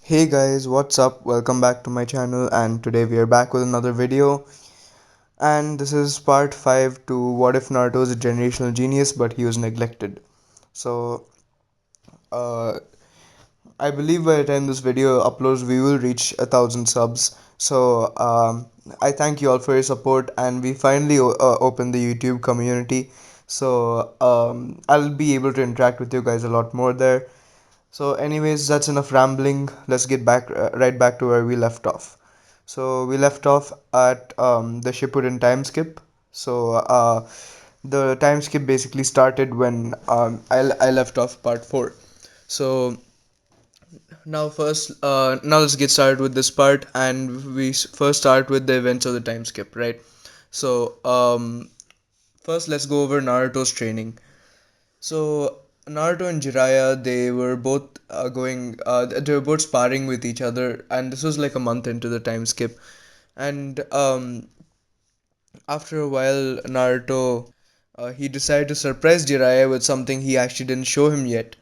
Hey guys, what's up? Welcome back to my channel, and today we are back with another video. And this is part 5 to what if Naruto is a generational genius but he was neglected. So, uh, I believe by the time this video uploads, we will reach 1,000 subs. So, I thank you all for your support, and we finally opened the YouTube community. So, I'll be able to interact with you guys a lot more there. So, anyways, that's enough rambling. Let's get back right back to where we left off. So we left off at the Shippuden time skip. So the time skip basically started when I left off part 4. So now let's get started with this part, and first start with the events of the time skip, right? So first let's go over Naruto's training. So Naruto and Jiraiya, they were both sparring with each other, and this was like a month into the time skip. And after a while, Naruto he decided to surprise Jiraiya with something he actually didn't show him yet,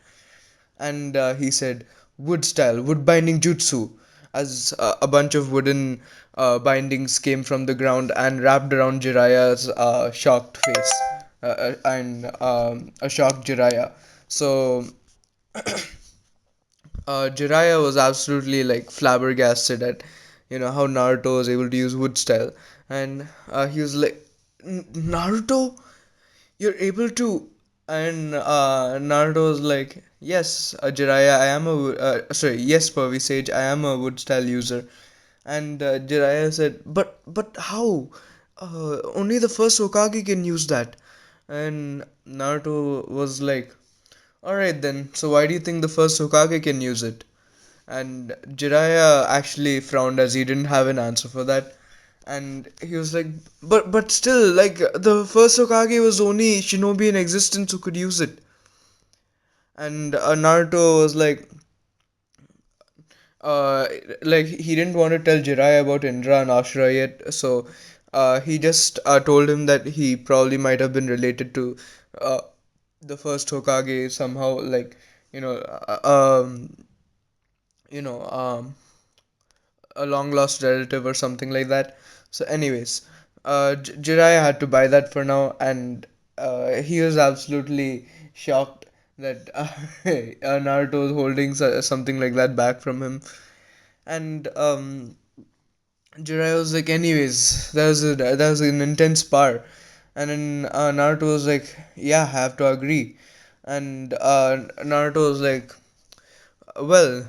and he said wood style, wood binding jutsu, as a bunch of wooden bindings came from the ground and wrapped around Jiraiya's shocked face, and a shocked Jiraiya. So Jiraiya was absolutely like flabbergasted at how Naruto was able to use wood style, and he was like, Naruto, you're able to. And Naruto was like, yes, Jiraiya, I am sorry, yes, Pervy Sage, I am a wood style user. And Jiraiya said, but how? Only the first Hokage can use that. And Naruto was like, alright then, so why do you think the first Hokage can use it? And Jiraiya actually frowned as he didn't have an answer for that. And he was like, but still, like the first Hokage was only shinobi in existence who could use it. And Naruto was uh, like he didn't want to tell Jiraiya about Indra and Ashura yet, so he just told him that he probably might have been related to uh, the first Hokage somehow, like you know, you know, a long lost relative or something like that. So, anyways, Jiraiya had to buy that for now, and he was absolutely shocked that Naruto was holding something like that back from him. And Jiraiya was like, anyways, that was an intense spar, and then Naruto was like, yeah, I have to agree, and Naruto was like, well,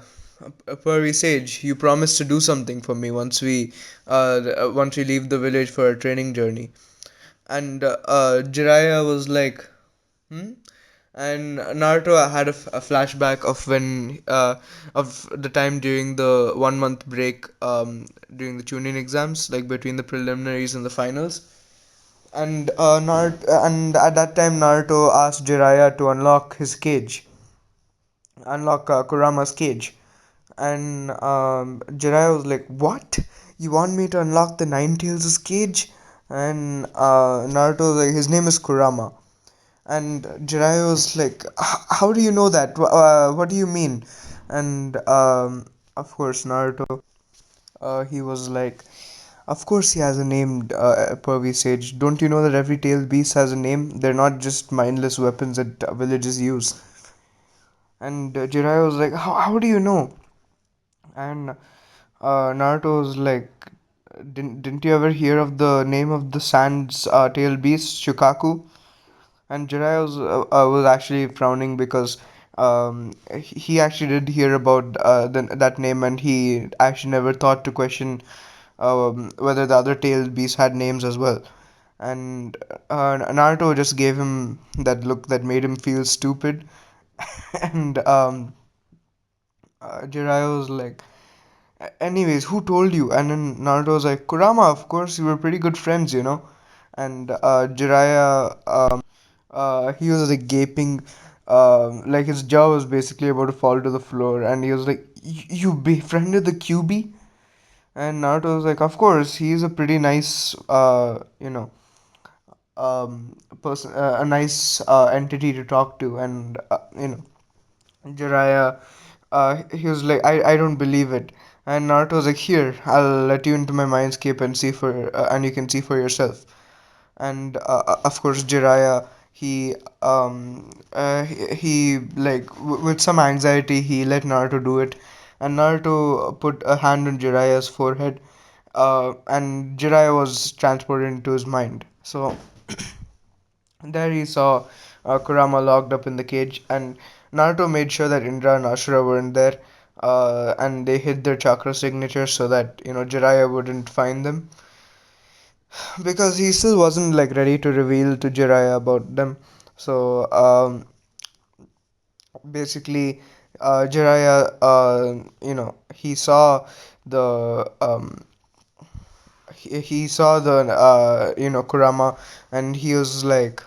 Purry Sage, you promised to do something for me once we leave the village for our training journey. And Jiraiya was like, hmm? And Naruto had a flashback of when of the time during the 1 month break during the tuning exams, like between the preliminaries and the finals. And and at that time Naruto asked Jiraiya to unlock Kurama's cage. And Jiraiya was like, "What? You want me to unlock the Nine Tails' cage?" And Naruto was like, "His name is Kurama." And Jiraiya was like, "How do you know that? What do you mean?" And of course, Naruto, he was like, "Of course he has a name, Pervy Sage. Don't you know that every tailed beast has a name? They're not just mindless weapons that villages use." And Jiraiya was like, how do you know?" And Naruto was like, didn't you ever hear of the name of the sand's tail beast, Shukaku?" And Jiraiya was actually frowning because he actually did hear about that name, and he actually never thought to question whether the other tailed beasts had names as well. And Naruto just gave him that look that made him feel stupid. And Jiraiya was like, Anyways, who told you?" And then Naruto was like, "Kurama, of course, we were pretty good friends, you know." And Jiraiya, he was like gaping, like his jaw was basically about to fall to the floor, and he was like, You befriended the QB?" And Naruto was like, "Of course, he's a pretty nice, person, a nice entity to talk to." And Jiraiya he was like, I don't believe it. And Naruto was like, here, I'll let you into my mindscape and see for and you can see for yourself. And of course, Jiraiya, he like with some anxiety he let Naruto do it, and Naruto put a hand on Jiraiya's forehead, and Jiraiya was transported into his mind. So there he saw Kurama locked up in the cage, and Naruto made sure that Indra and Ashura weren't there, and they hid their chakra signatures so that Jiraiya wouldn't find them, because he still wasn't like ready to reveal to Jiraiya about them. So basically, Jiraiya, he saw the he saw the Kurama, and he was like,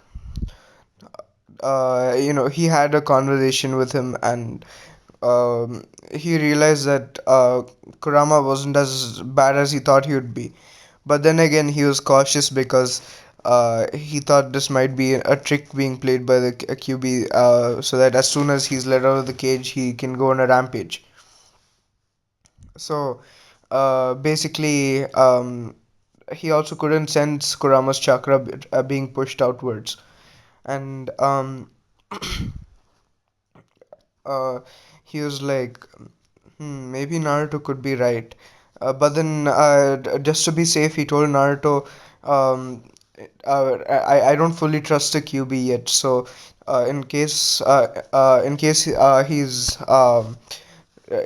he had a conversation with him, and he realized that Kurama wasn't as bad as he thought he would be. But then again, he was cautious because he thought this might be a trick being played by the QB, so that as soon as he's let out of the cage, he can go on a rampage. So basically, he also couldn't sense Kurama's chakra being pushed outwards. And uh, he was like, maybe Naruto could be right. But then, just to be safe, he told Naruto, um, I don't fully trust the QB yet. So, in case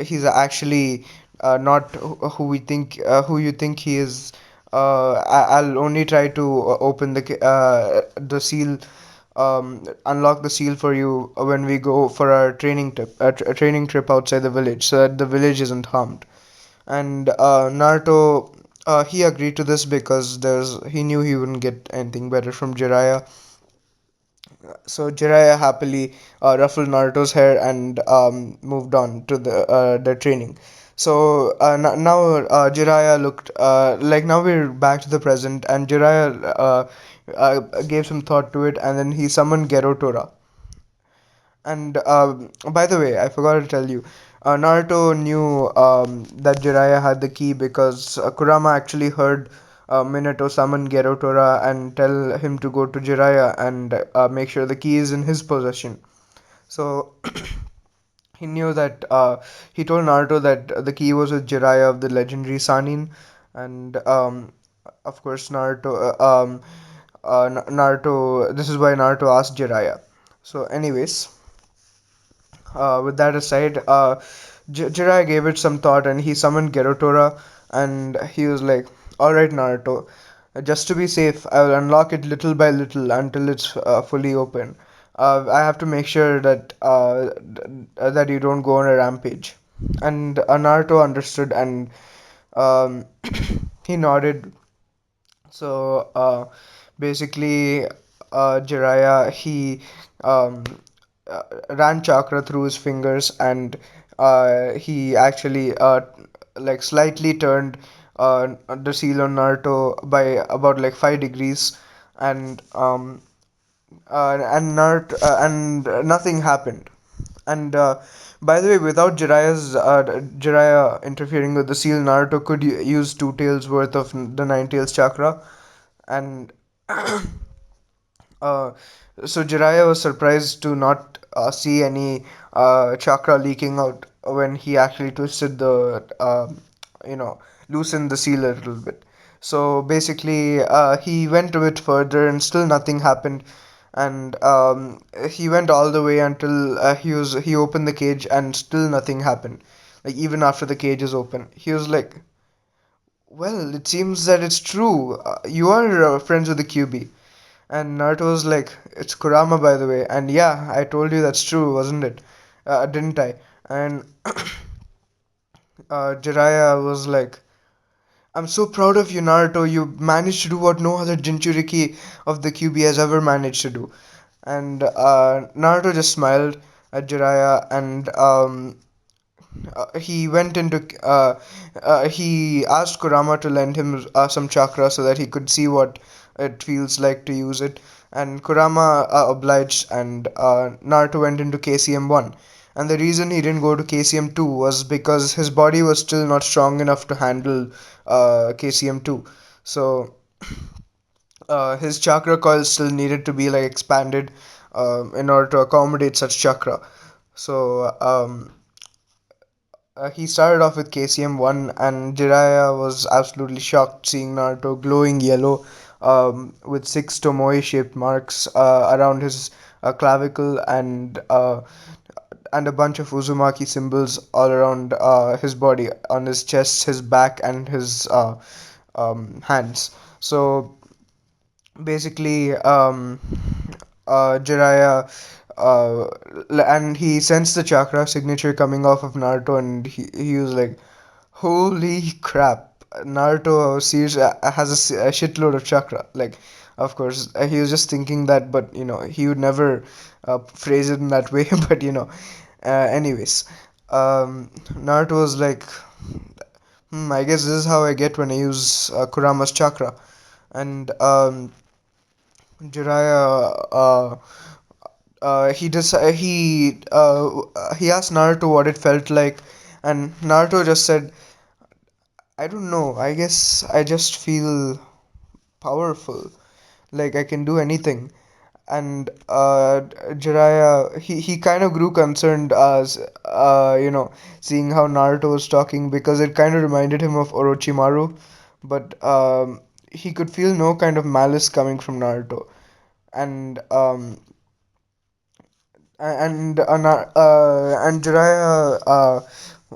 he's actually not who we think who you think he is. I'll only try to open the seal, unlock the seal for you when we go for our training trip outside the village, so that the village isn't harmed. And Naruto, he agreed to this because he knew he wouldn't get anything better from Jiraiya. So Jiraiya happily ruffled Naruto's hair and moved on to their training. So now Jiraiya looked like, now we're back to the present, and Jiraiya gave some thought to it, and then he summoned Gerotora. And by the way, I forgot to tell you, Naruto knew that Jiraiya had the key because Kurama actually heard Minato summon Gerotora and tell him to go to Jiraiya and make sure the key is in his possession. So he knew that he told Naruto that the key was with Jiraiya of the legendary Sanin, and of course Naruto. This is why Naruto asked Jiraiya. So, anyways, with that aside, Jiraiya gave it some thought and he summoned Gerotora, and he was like, alright, Naruto, just to be safe, I will unlock it little by little until it's fully open. I have to make sure that you don't go on a rampage. And Naruto understood, and um, he nodded. So basically, Jiraiya, he um, ran chakra through his fingers, and he actually like slightly turned the seal on Naruto by about like 5 degrees, and and nothing happened. And by the way, without Jiraiya interfering with the seal, Naruto could use two tails worth of the nine tails chakra, and uh, so Jiraiya was surprised to not see any chakra leaking out when he actually twisted you know, loosened the seal a little bit. So basically, he went a bit further and still nothing happened. And he went all the way until he opened the cage and still nothing happened. Like even after the cage is open, he was like, "Well, it seems that it's true. You are friends with the QB." And Naruto was like, "It's Kurama, by the way." And yeah, I told you that's true, wasn't it? Didn't I? And Jiraiya was like, "I'm so proud of you, Naruto. You managed to do what no other Jinchuriki of the QB has ever managed to do." And Naruto just smiled at Jiraiya, and he went into he asked Kurama to lend him some chakra so that he could see what it feels like to use it, and Kurama obliged, and Naruto went into KCM 1. And the reason he didn't go to KCM 2 was because his body was still not strong enough to handle KCM 2. So his chakra coil still needed to be like expanded in order to accommodate such chakra. So he started off with KCM 1, and Jiraiya was absolutely shocked seeing Naruto glowing yellow with six tomoe shaped marks around his clavicle, and a bunch of Uzumaki symbols all around his body, on his chest, his back, and his hands. So basically, Jiraiya, and he sensed the chakra signature coming off of Naruto, and he was like, "Holy crap! Naruto has a shitload of chakra." Like, of course, he was just thinking that, but he would never phrase it in that way. But anyways, Naruto was like, I guess this is how I get when I use Kurama's chakra." And Jiraiya, he asked Naruto what it felt like, and Naruto just said, "I don't know. I guess I just feel powerful, like I can do anything." And Jiraiya, he kind of grew concerned as seeing how Naruto was talking, because it kind of reminded him of Orochimaru, but he could feel no kind of malice coming from Naruto. And and Jiraiya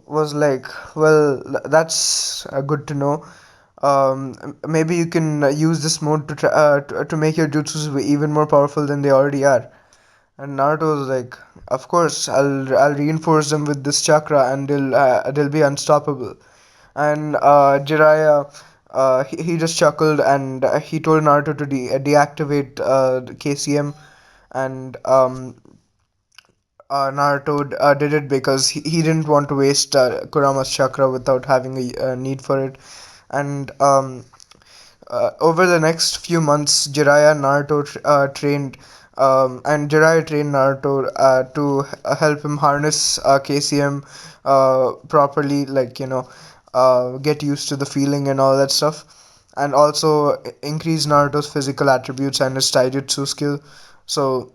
was like, "Well, that's good to know. Maybe you can use this mode to make your jutsus even more powerful than they already are." And Naruto was like, "Of course, I'll reinforce them with this chakra, and they'll be unstoppable." And Jiraiya, he just chuckled, and he told Naruto to deactivate the KCM. And Naruto did it because he didn't want to waste Kurama's chakra without having a need for it. And over the next few months, Jiraiya and Naruto trained, and Jiraiya trained Naruto to help him harness KCM properly, like get used to the feeling and all that stuff, and also increase Naruto's physical attributes and his taijutsu skill. So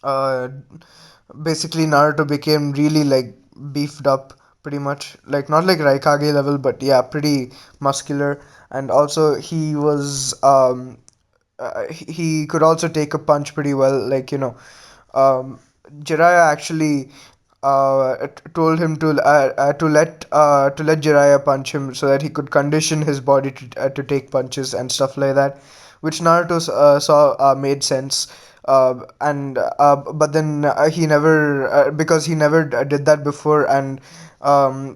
uh, basically Naruto became really like beefed up, pretty much, like not like Raikage level, but yeah, pretty muscular. And also he could also take a punch pretty well, like um Jiraiya actually told him to let Jiraiya punch him so that he could condition his body to take punches and stuff like that, which Naruto saw made sense. And But then he never because he never did that before. And um,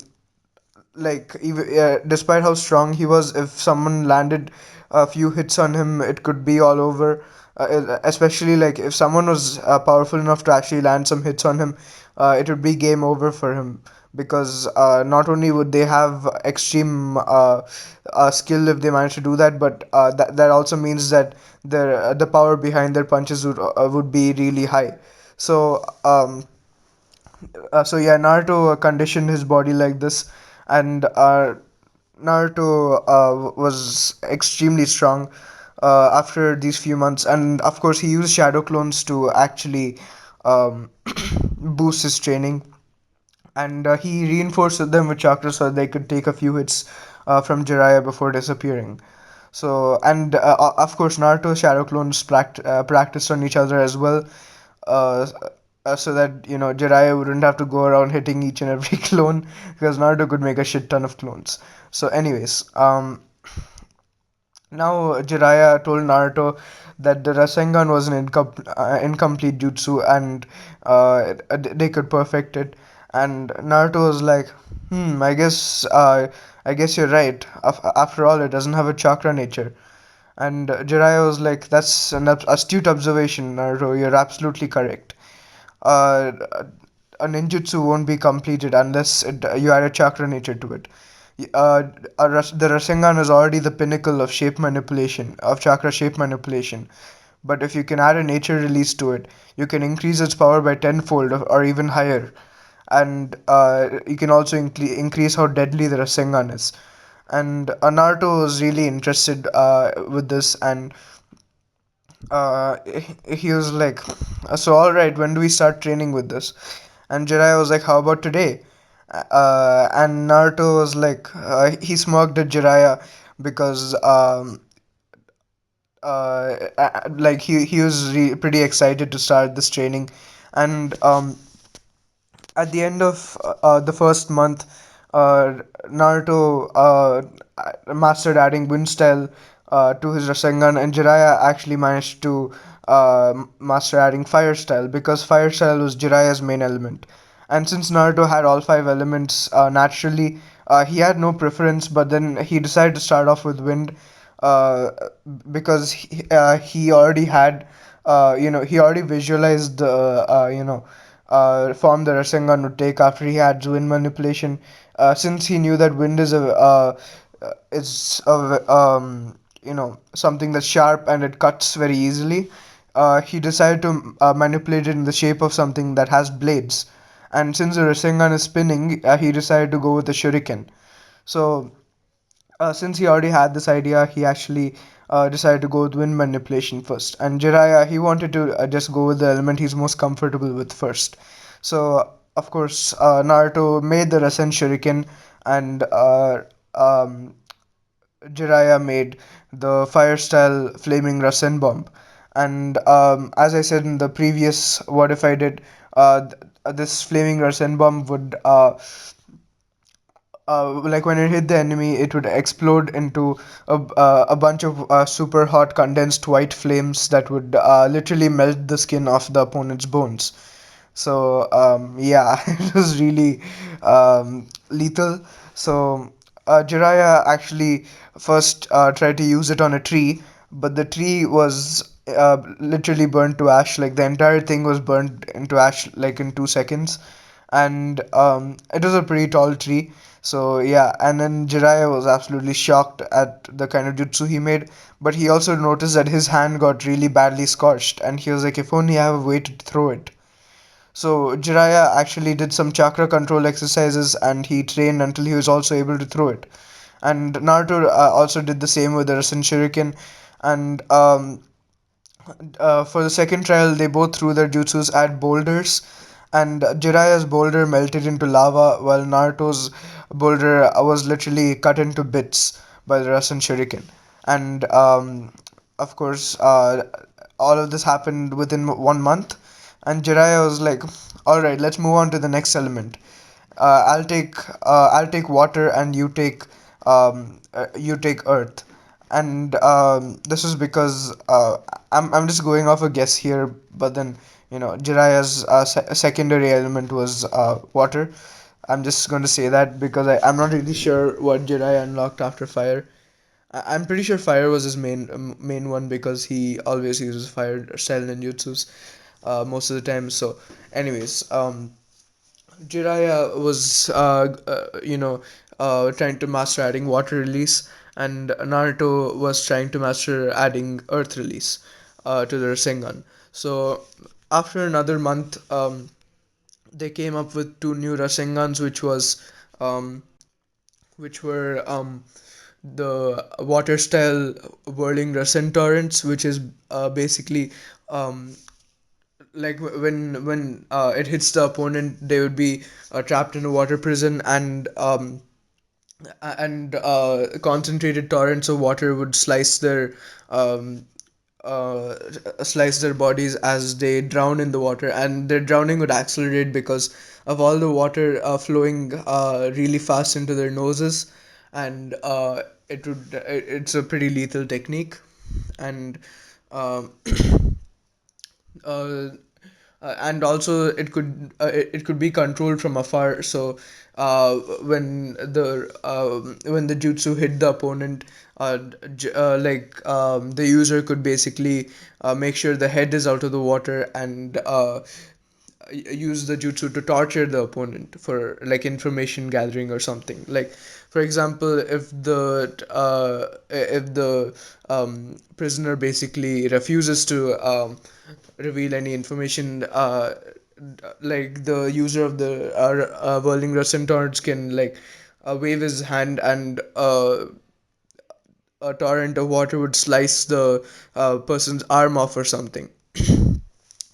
like even despite how strong he was, if someone landed a few hits on him, it could be all over. Especially like if someone was powerful enough to actually land some hits on him, it would be game over for him, because not only would they have extreme skill if they manage to do that, but that also means that the power behind their punches would be really high. So yeah, Naruto conditioned his body like this. And Naruto was extremely strong after these few months, and of course he used shadow clones to actually um, boost his training. And he reinforced them with chakra so they could take a few hits from Jiraiya before disappearing. So, and of course, Naruto shadow clones practiced on each other as well, uh, so that Jiraiya wouldn't have to go around hitting each and every clone, because Naruto could make a shit ton of clones. So, anyways, now Jiraiya told Naruto that the Rasengan was an incomplete jutsu, and they could perfect it. And Naruto was like, I guess you're right. After all, it doesn't have a chakra nature." And Jiraiya was like, "That's an astute observation, Naruto. You're absolutely correct. Uh, a ninjutsu won't be completed unless you add a chakra nature to it. Uh, the Rasengan is already the pinnacle of shape manipulation, of chakra shape manipulation. but if you can add a nature release to it, you can increase its power by tenfold or even higher. And you can also increase how deadly the Rasengan is. And Naruto was really interested with this, and he was like, "So all right, when do we start training with this?" And Jiraiya was like, "How about today?" And Naruto was like, he smirked at Jiraiya because like he was pretty excited to start this training. And at the end of the first month, Naruto mastered adding wind style to his Rasengan, and Jiraiya actually managed to master adding fire style, because fire style was Jiraiya's main element. And since Naruto had all five elements naturally, he had no preference, but then he decided to start off with wind, uh, because he already had, he already visualized the, form the Rasengan would take after he had wind manipulation. Since he knew that wind is something that's sharp and it cuts very easily, he decided to manipulate it in the shape of something that has blades. And since the Rasengan is spinning, he decided to go with the shuriken. So since he already had this idea, he actually decided to go with wind manipulation first. And Jiraiya, he wanted to just go with the element he's most comfortable with first. So, of course, Naruto made the Rasen Shuriken, and um, Jiraiya made the fire style flaming Rasen bomb. And as I said in the previous What If I Did, this flaming Rasen bomb would like when it hit the enemy, it would explode into a bunch of super hot condensed white flames that would literally melt the skin off the opponent's bones. So yeah, it was really lethal. So Jiraiya actually first tried to use it on a tree, but the tree was literally burnt to ash. Like the entire thing was burnt into ash like in 2 seconds, and it was a pretty tall tree. So yeah, and then Jiraiya was absolutely shocked at the kind of jutsu he made, but he also noticed that his hand got really badly scorched, and he was like, if only I have a way to throw it. So Jiraiya actually did some chakra control exercises, and he trained until he was also able to throw it. And Naruto also did the same with the Rasen Shuriken, and for the second trial, they both threw their jutsus at boulders, and Jiraiya's boulder melted into lava, while Naruto's boulder was literally cut into bits by the Rasen Shuriken. And of course, all of this happened within 1 month, and Jiraiya was like, "All right, let's move on to the next element. I'll take water, and you take earth." And this is because I'm just going off a guess here, but then Jiraiya's secondary element was water. I'm just going to say that because I'm not really sure what Jiraiya unlocked after fire. I'm pretty sure fire was his main one, because he always uses fire style ninjutsus most of the time. So, anyways, Jiraiya was, trying to master adding water release, and Naruto was trying to master adding earth release to their Rasengan. So, after another month, they came up with two new Rasengans, um, which were the water style whirling Rasen torrents, which is basically um, like when it hits the opponent, they would be trapped in a water prison, and concentrated torrents of water would um, slice their bodies as they drown in the water, and their drowning would accelerate because of all the water flowing really fast into their noses, and it's a pretty lethal technique. And um, uh, and also it could be controlled from afar. So when the jutsu hit the opponent, the user could basically make sure the head is out of the water, and use the jutsu to torture the opponent for like information gathering or something. Like, for example, if the prisoner basically refuses to reveal any information, like the user of the whirling Russian torch can like wave his hand, and a torrent of water would slice the person's arm off or something.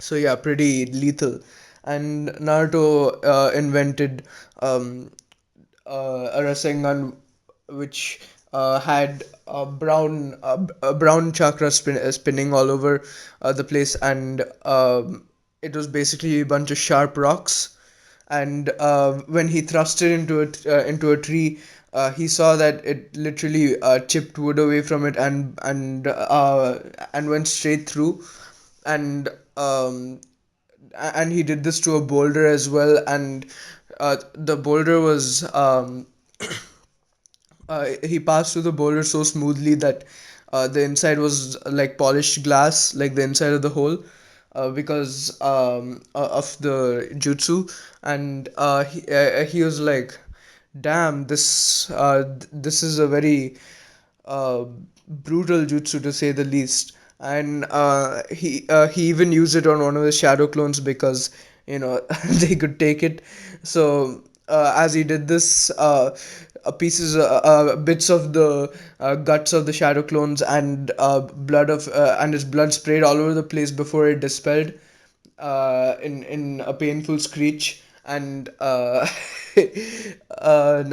So yeah, pretty lethal. And Naruto invented um, a Rasengan which had a brown chakra spinning all over the place, and it was basically a bunch of sharp rocks. And when he thrust it into a tree, he saw that it literally chipped wood away from it, and went straight through. And and he did this to a boulder as well, and the boulder was he passed through the boulder so smoothly that the inside was like polished glass, like the inside of the hole, because of the jutsu. And he was like, "Damn, this is a very uh, brutal jutsu to say the least." And he even used it on one of the shadow clones because they could take it. So as he did this, bits of the guts of the shadow clones and his blood sprayed all over the place before it dispelled in a painful screech. And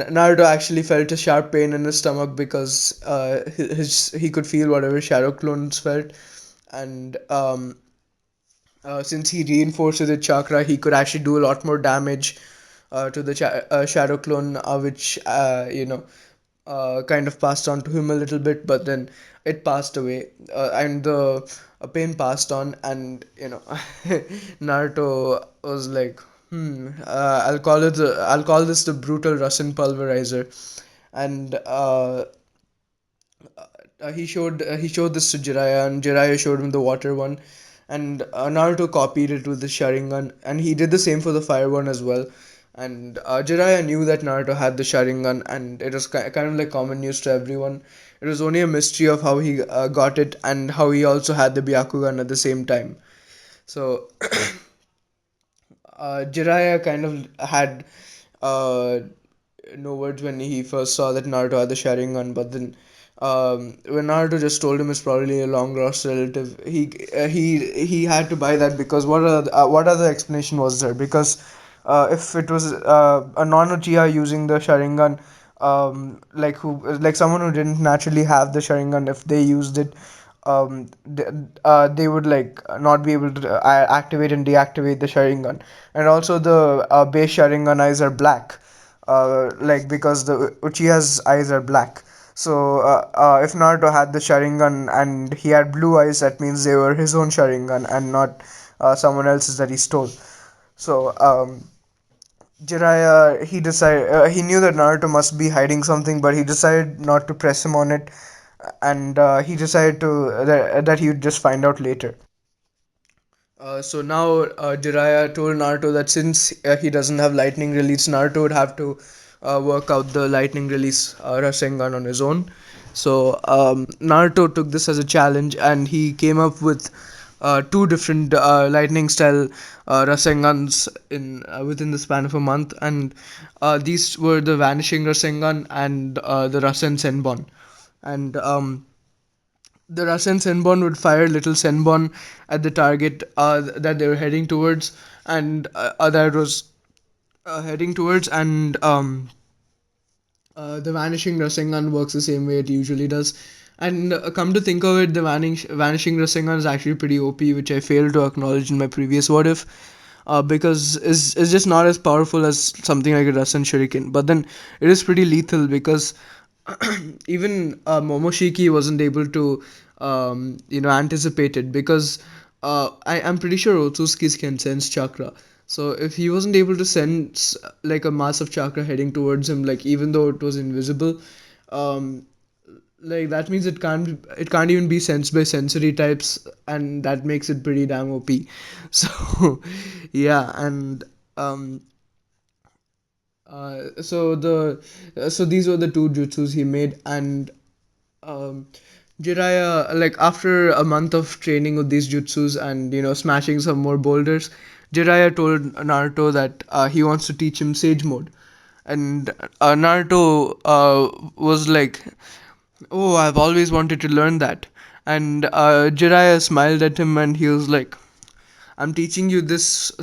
Naruto actually felt a sharp pain in his stomach because he could feel whatever shadow clones felt. And since he reinforced with chakra, he could actually do a lot more damage to the shadow clone, which kind of passed on to him a little bit, but then it passed away, and the pain passed on. And Naruto was like, I'll call this the brutal Russian pulverizer. And he showed this to Jiraiya, and Jiraiya showed him the water one, and Naruto copied it with the Sharingan, and he did the same for the fire one as well. And Jiraiya knew that Naruto had the Sharingan, and it was kind of like common news to everyone. It was only a mystery of how he got it, and how he also had the Byakugan at the same time. So Jiraiya kind of had uh, no words when he first saw that Naruto had the Sharingan, but then when Naruto just told him it's probably a long lost relative, he had to buy that, because what other explanation was there? Because if it was a non-Uchiha using the Sharingan, like someone who didn't naturally have the Sharingan, if they used it, they would like not be able to activate and deactivate the Sharingan. And also the base Sharingan eyes are black, like because the Uchiha's eyes are black. So if Naruto had the Sharingan and he had blue eyes, that means they were his own Sharingan and not someone else's that he stole. So Jiraiya, he knew that Naruto must be hiding something, but he decided not to press him on it, and he decided that he would just find out later. So now Jiraiya told Naruto that since he doesn't have lightning release, Naruto would have to work out the lightning release Rasengan on his own. So Naruto took this as a challenge, and he came up with two different lightning style Rasengans in within the span of a month. And these were the Vanishing Rasengan and the Rasen Senbon. And the Russian Senbon would fire little Senbon at the target that they were heading towards, and that was heading towards. And the Vanishing Rasengan works the same way it usually does. And come to think of it, the Vanishing Rasengan is actually pretty OP, which I failed to acknowledge in my previous What If. Because is just not as powerful as something like a Rasen Shuriken. But then it is pretty lethal, because even Momoshiki wasn't able to anticipate it, because I'm pretty sure Otsutsuki can sense chakra. So if he wasn't able to sense like a mass of chakra heading towards him, like even though it was invisible, um, Like that means it can't even be sensed by sensory types, and that makes it pretty damn OP. So yeah, and um so these were the two jutsus he made, and um Jiraiya, like after a month of training with these jutsus and smashing some more boulders, Jiraiya told Naruto that he wants to teach him Sage Mode, and Naruto was like, "Oh, I've always wanted to learn that." And Jiraiya smiled at him and he was like, "I'm teaching you this uh,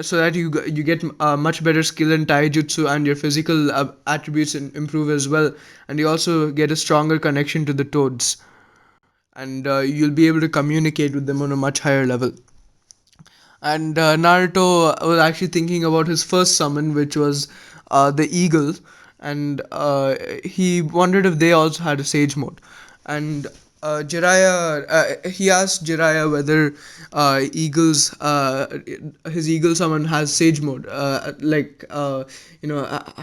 so that you get much better skill in taijutsu, and your physical attributes improve as well, and you also get a stronger connection to the toads, and you'll be able to communicate with them on a much higher level." And Naruto was actually thinking about his first summon, which was the eagle, and he wondered if they also had a sage mode. And he asked Jiraiya whether his eagle summon has sage mode,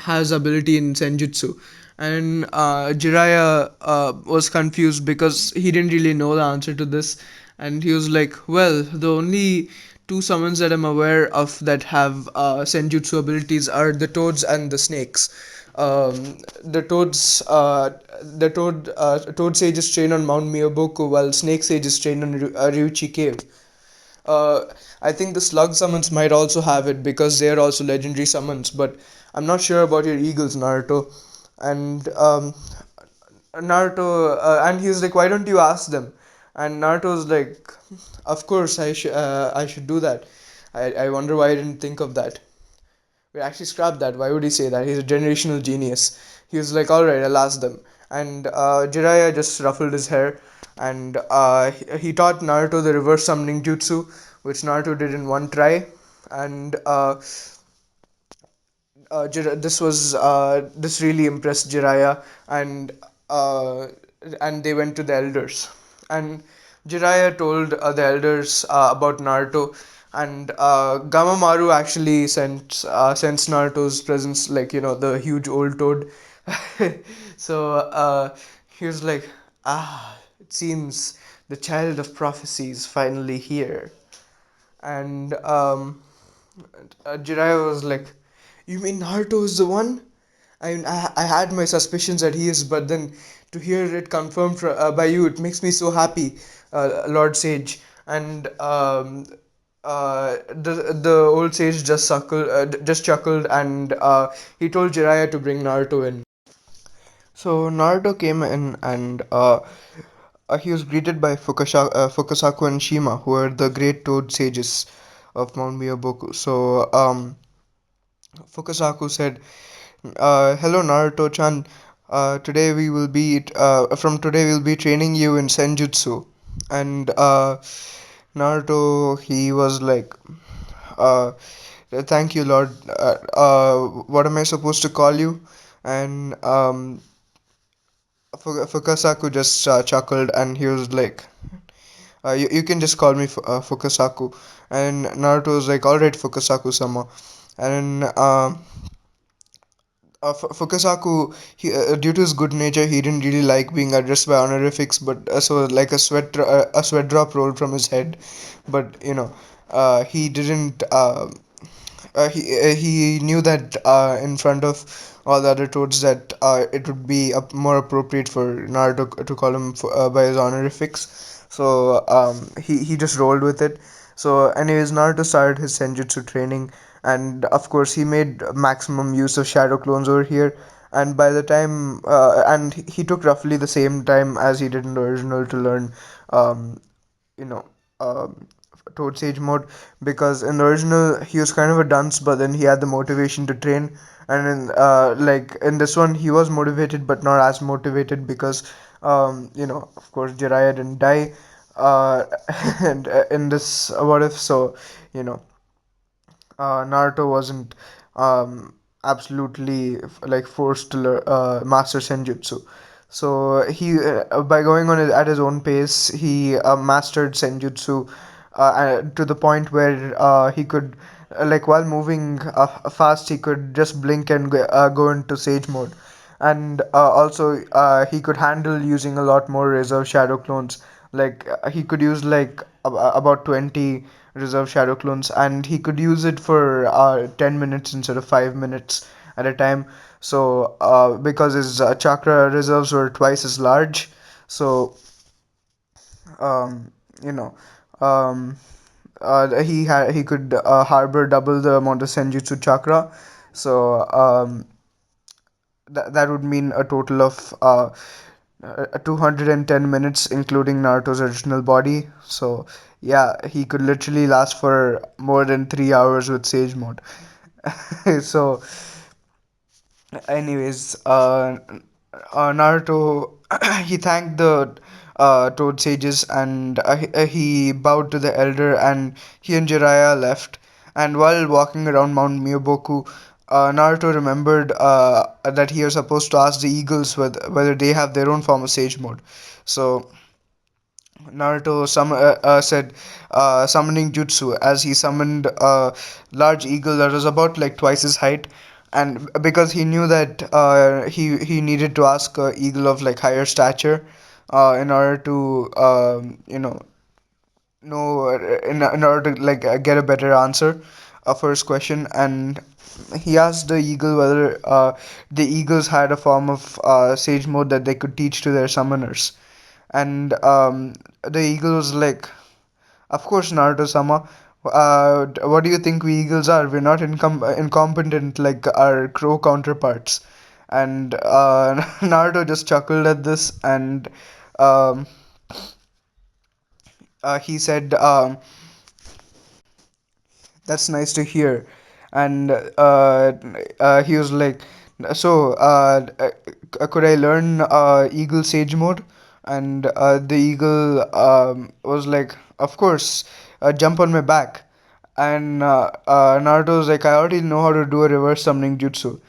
has ability in senjutsu. And Jiraiya was confused because he didn't really know the answer to this, and he was like, "Well, the only two summons that I'm aware of that have senjutsu abilities are the toads and the snakes. The toads, toad sages train on Mount Miyaboku, while snake sages train on Ryuchi Cave. Uh, I think the slug summons might also have it because they are also legendary summons, but I'm not sure about your eagles, Naruto." And and he was like, "Why don't you ask them?" And Naruto was like, "Of course, I should do that. I wonder why I didn't think of that." We actually scrapped that. Why would he say that? He's a generational genius. He was like, "All right, I'll ask them." And Jiraiya just ruffled his hair, and he taught Naruto the reverse summoning jutsu, which Naruto did in one try. And this really impressed Jiraiya, and uh, they went to the elders, and Jiraiya told the elders about Naruto, and Gamamaru actually sensed Naruto's presence, like the huge old toad. So he was like, "Ah, it seems the child of prophecy is finally here." And Jiraiya was like, "You mean Naruto is the one?" I had my suspicions that he is, but then to hear it confirmed by you, it makes me so happy, Lord Sage. And the old sage just chuckled, and he told Jiraiya to bring Naruto in. So Naruto came in, and he was greeted by Fukasaku and Shima, who are the great toad sages of Mount Miyaboku. So Fukasaku said, "Hello, Naruto-chan. From today we'll be training you in Senjutsu." And Naruto, he was like, uh, "Thank you, Lord. What am I supposed to call you?" And Fukasaku just chuckled, and he was like, you can just call me Fukasaku." And Naruto was like, "All right, Fukasaku-sama." And Fukasaku, due to his good nature, he didn't really like being addressed by honorifics, but so like a sweat drop rolled from his head. But he didn't. He knew that in front of all the other toads that it would be more appropriate for Naruto to call him by his honorifics. So he just rolled with it. So anyways, Naruto started his senjutsu training, and of course he made maximum use of shadow clones over here. And by the time and he took roughly the same time as he did in the original to learn um, you know um, Toad Sage mode, because in the original he was kind of a dunce, but then he had the motivation to train. And in this one he was motivated but not as motivated because of course Jiraiya didn't die, and in this what if, so you know Naruto wasn't absolutely like forced to master Senjutsu. So he, by going on at his own pace, he mastered Senjutsu to the point where he could, like while moving fast, he could just blink and go into Sage mode. and also he could handle using a lot more reserve shadow clones. Like he could use like about 20 reserve shadow clones, and he could use it for 10 minutes instead of 5 minutes at a time. So because his chakra reserves were twice as large, so um, you know um, he could harbor double the amount of senjutsu chakra. So that would mean a total of 210 minutes, including Naruto's original body. So yeah, he could literally last for more than 3 hours with Sage Mode. So, anyways, Naruto he thanked the Toad Sages, and he bowed to the elder, and he and Jiraiya left. And while walking around Mount Myoboku, Naruto remembered that he was supposed to ask the eagles whether they have their own form of Sage Mode. So Naruto said summoning jutsu as he summoned a large eagle that was about like twice his height, and because he knew that he needed to ask a eagle of like higher stature in order to know in order to like get a better answer for his question. And he asked the eagle whether the eagles had a form of sage mode that they could teach to their summoners. And the eagle was like, of course, Naruto-sama. What do you think we eagles are? We're not incompetent like our crow counterparts. And Naruto just chuckled at this, and um, he said, "That's nice to hear." And he was like, "So, could I learn Eagle Sage mode?" And the eagle was like, "Of course, jump on my back." And Naruto was like, "I already know how to do a reverse summoning jutsu."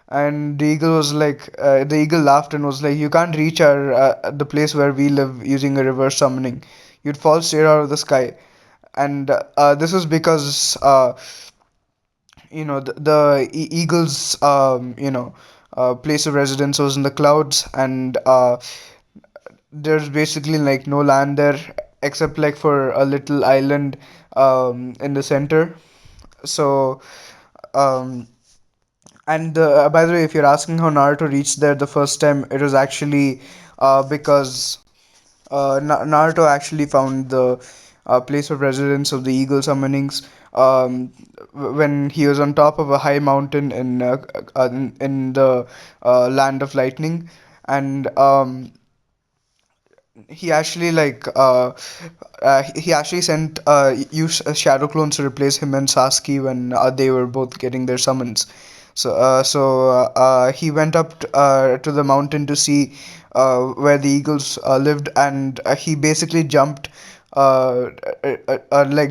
And the eagle was like, the eagle laughed and was like, "You can't reach our the place where we live using a reverse summoning. You'd fall straight out of the sky." And this was because the eagle's place of residence was in the clouds, and there's basically like no land there except like for a little island in the center. So um, and by the way, if you're asking how Naruto reached there the first time, it was actually because Naruto actually found the place of residence of the eagle summonings when he was on top of a high mountain in the land of lightning. And he actually he actually sent use shadow clones to replace him and Sasuke when they were both getting their summons. So he went up to the mountain to see where the eagles lived, and he basically uh,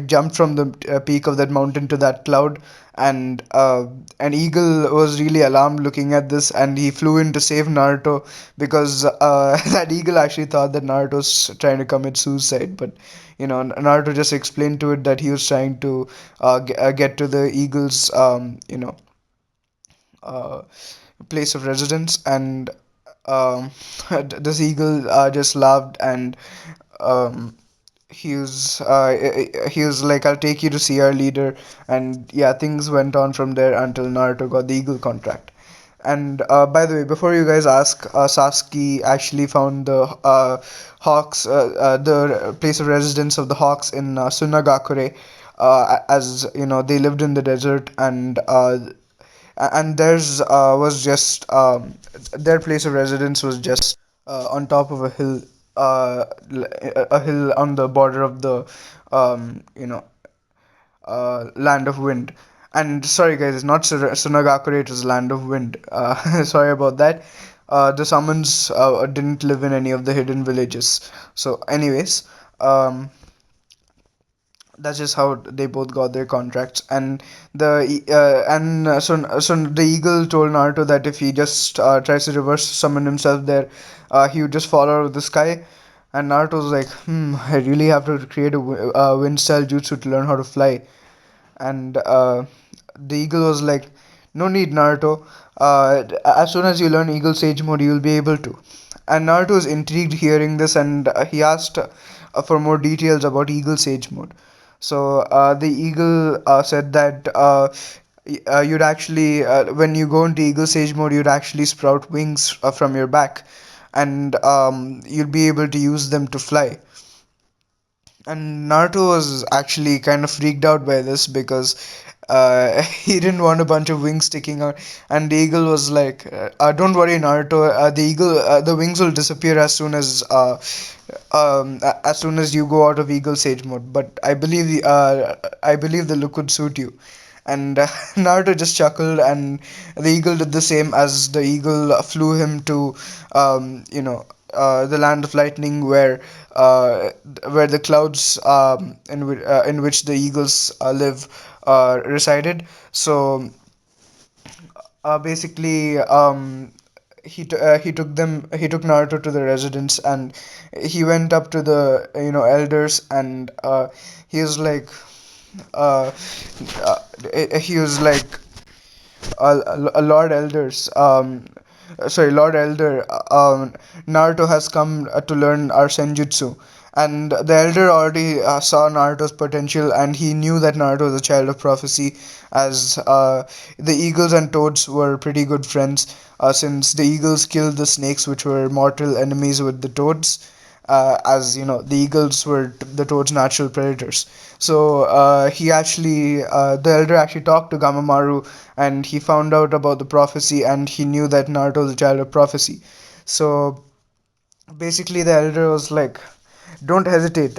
jumped from the peak of that mountain to that cloud. And an eagle was really alarmed looking at this, and he flew in to save Naruto because that eagle actually thought that Naruto was trying to commit suicide. But Naruto just explained to it that he was trying to get to the eagle's uh, place of residence. And um, this eagle just laughed, and um, he was like, "I'll take you to see our leader." And yeah, things went on from there until Naruto got the eagle contract. And by the way, before you guys ask, Sasuke actually found the hawks, the place of residence of the hawks in Sunagakure, as you know, they lived in the desert. And theirs was just their place of residence was just on top of a hill, a hill on the border of the um, you know land of wind. And sorry guys, it's not Sunagakure, it was land of wind. Sorry about that. The summons didn't live in any of the hidden villages. So anyways, um, that's just how they both got their contracts. And so the eagle told Naruto that if he just tries to reverse summon himself there, he would just fall out of the sky. And Naruto was like, I really have to create a wind style jutsu to learn how to fly. And the eagle was like, No need, Naruto. As soon as you learn Eagle Sage mode, you'll be able to. And Naruto is intrigued hearing this, and he asked for more details about Eagle Sage mode. So the eagle said that you'd actually, when you go into Eagle Sage mode, you'd actually sprout wings from your back, and you'll be able to use them to fly. And Naruto was actually kind of freaked out by this because he didn't want a bunch of wings sticking out. And the eagle was like, "Don't worry, Naruto. The wings will disappear as soon as you go out of Eagle Sage mode. But I believe the look would suit you." And Naruto just chuckled, and the eagle did the same as the eagle flew him to, the land of lightning, where the clouds in which the eagles live resided. So basically, he took Naruto to the residence, and he went up to the elders, and he was like uh, uh, he was like a Lord Elders. Lord Elder. Naruto has come to learn our senjutsu, and the Elder already saw Naruto's potential, and he knew that Naruto was a child of prophecy, as the eagles and toads were pretty good friends, since the eagles killed the snakes, which were mortal enemies with the toads. As you know, the eagles were the toad's natural predators. So the elder actually talked to Gamamaru, and he found out about the prophecy, and he knew that Naruto was a child of prophecy. So basically, the elder was like, "Don't hesitate.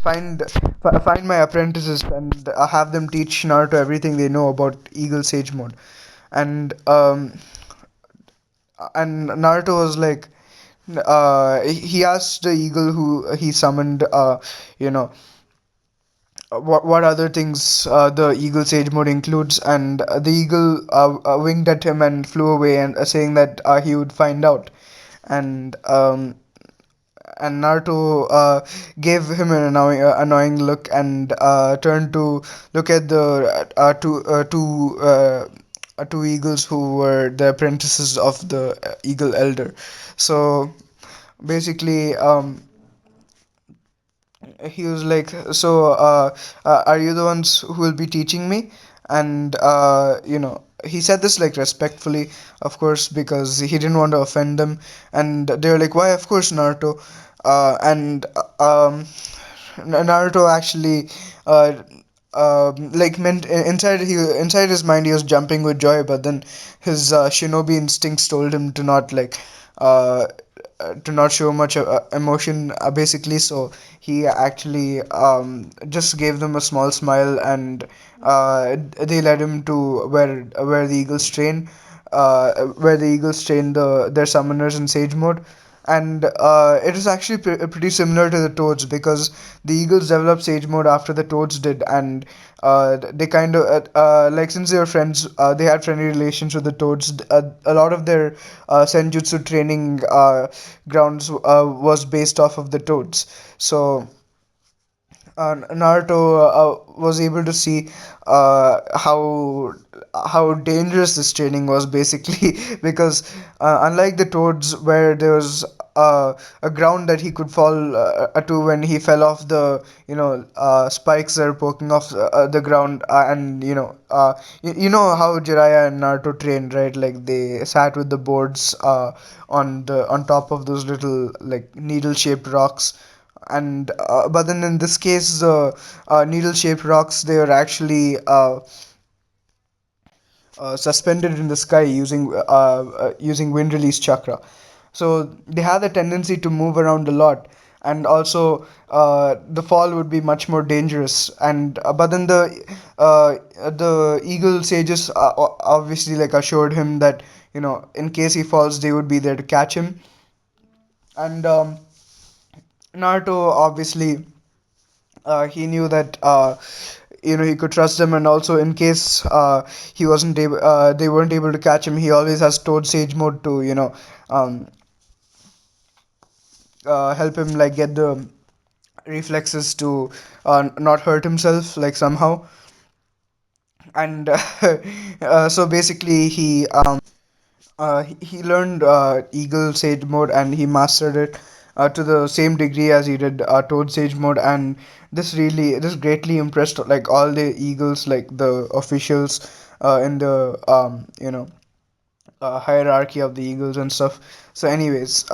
Find my apprentices and have them teach Naruto everything they know about Eagle Sage mode." And Naruto was like, he asked the eagle who he summoned, you know, what other things the eagle sage mode includes, and the eagle winked at him and flew away, and saying that he would find out. And Naruto gave him an annoying look, and turned to look at the two eagles who were the apprentices of the eagle elder. So basically, he was like, "So are you the ones who will be teaching me?" And he said this like respectfully, of course, because he didn't want to offend them. And they were like, "Why, of course, Naruto." And Naruto actually, like, meant inside his mind, he was jumping with joy, but then his shinobi instincts told him uh, to not show much emotion, basically. So he actually just gave them a small smile, and they led him to where the eagles train, where the eagles train their summoners in sage mode. And it is actually pretty similar to the toads, because the eagles developed sage mode after the toads did. And they kind of like, since they were friends, they had friendly relations with the toads. A lot of their senjutsu training grounds was based off of the toads. So Naruto was able to see how dangerous this training was, basically, because unlike the toads, where there was a ground that he could fall to when he fell off the spikes that are poking off the ground, and you know how Jiraiya and Naruto trained, right? Like, they sat with the boards on top of those little, like, needle shaped rocks. And but then in this case, the needle shaped rocks, they are actually suspended in the sky using wind release chakra. So they have the tendency to move around a lot, and also the fall would be much more dangerous. And but then the eagle sages obviously, like, assured him that, in case he falls, they would be there to catch him. And Naruto, obviously, he knew that he could trust them. And also, in case they weren't able to catch him, he always has Toad Sage mode to um, help him, like, get the reflexes to not hurt himself, like, somehow. and so basically he learned Eagle Sage mode and he mastered it to the same degree as he did Toad Sage mode, and this greatly impressed like all the Eagles, like the officials in the hierarchy of the Eagles and stuff. So, anyways,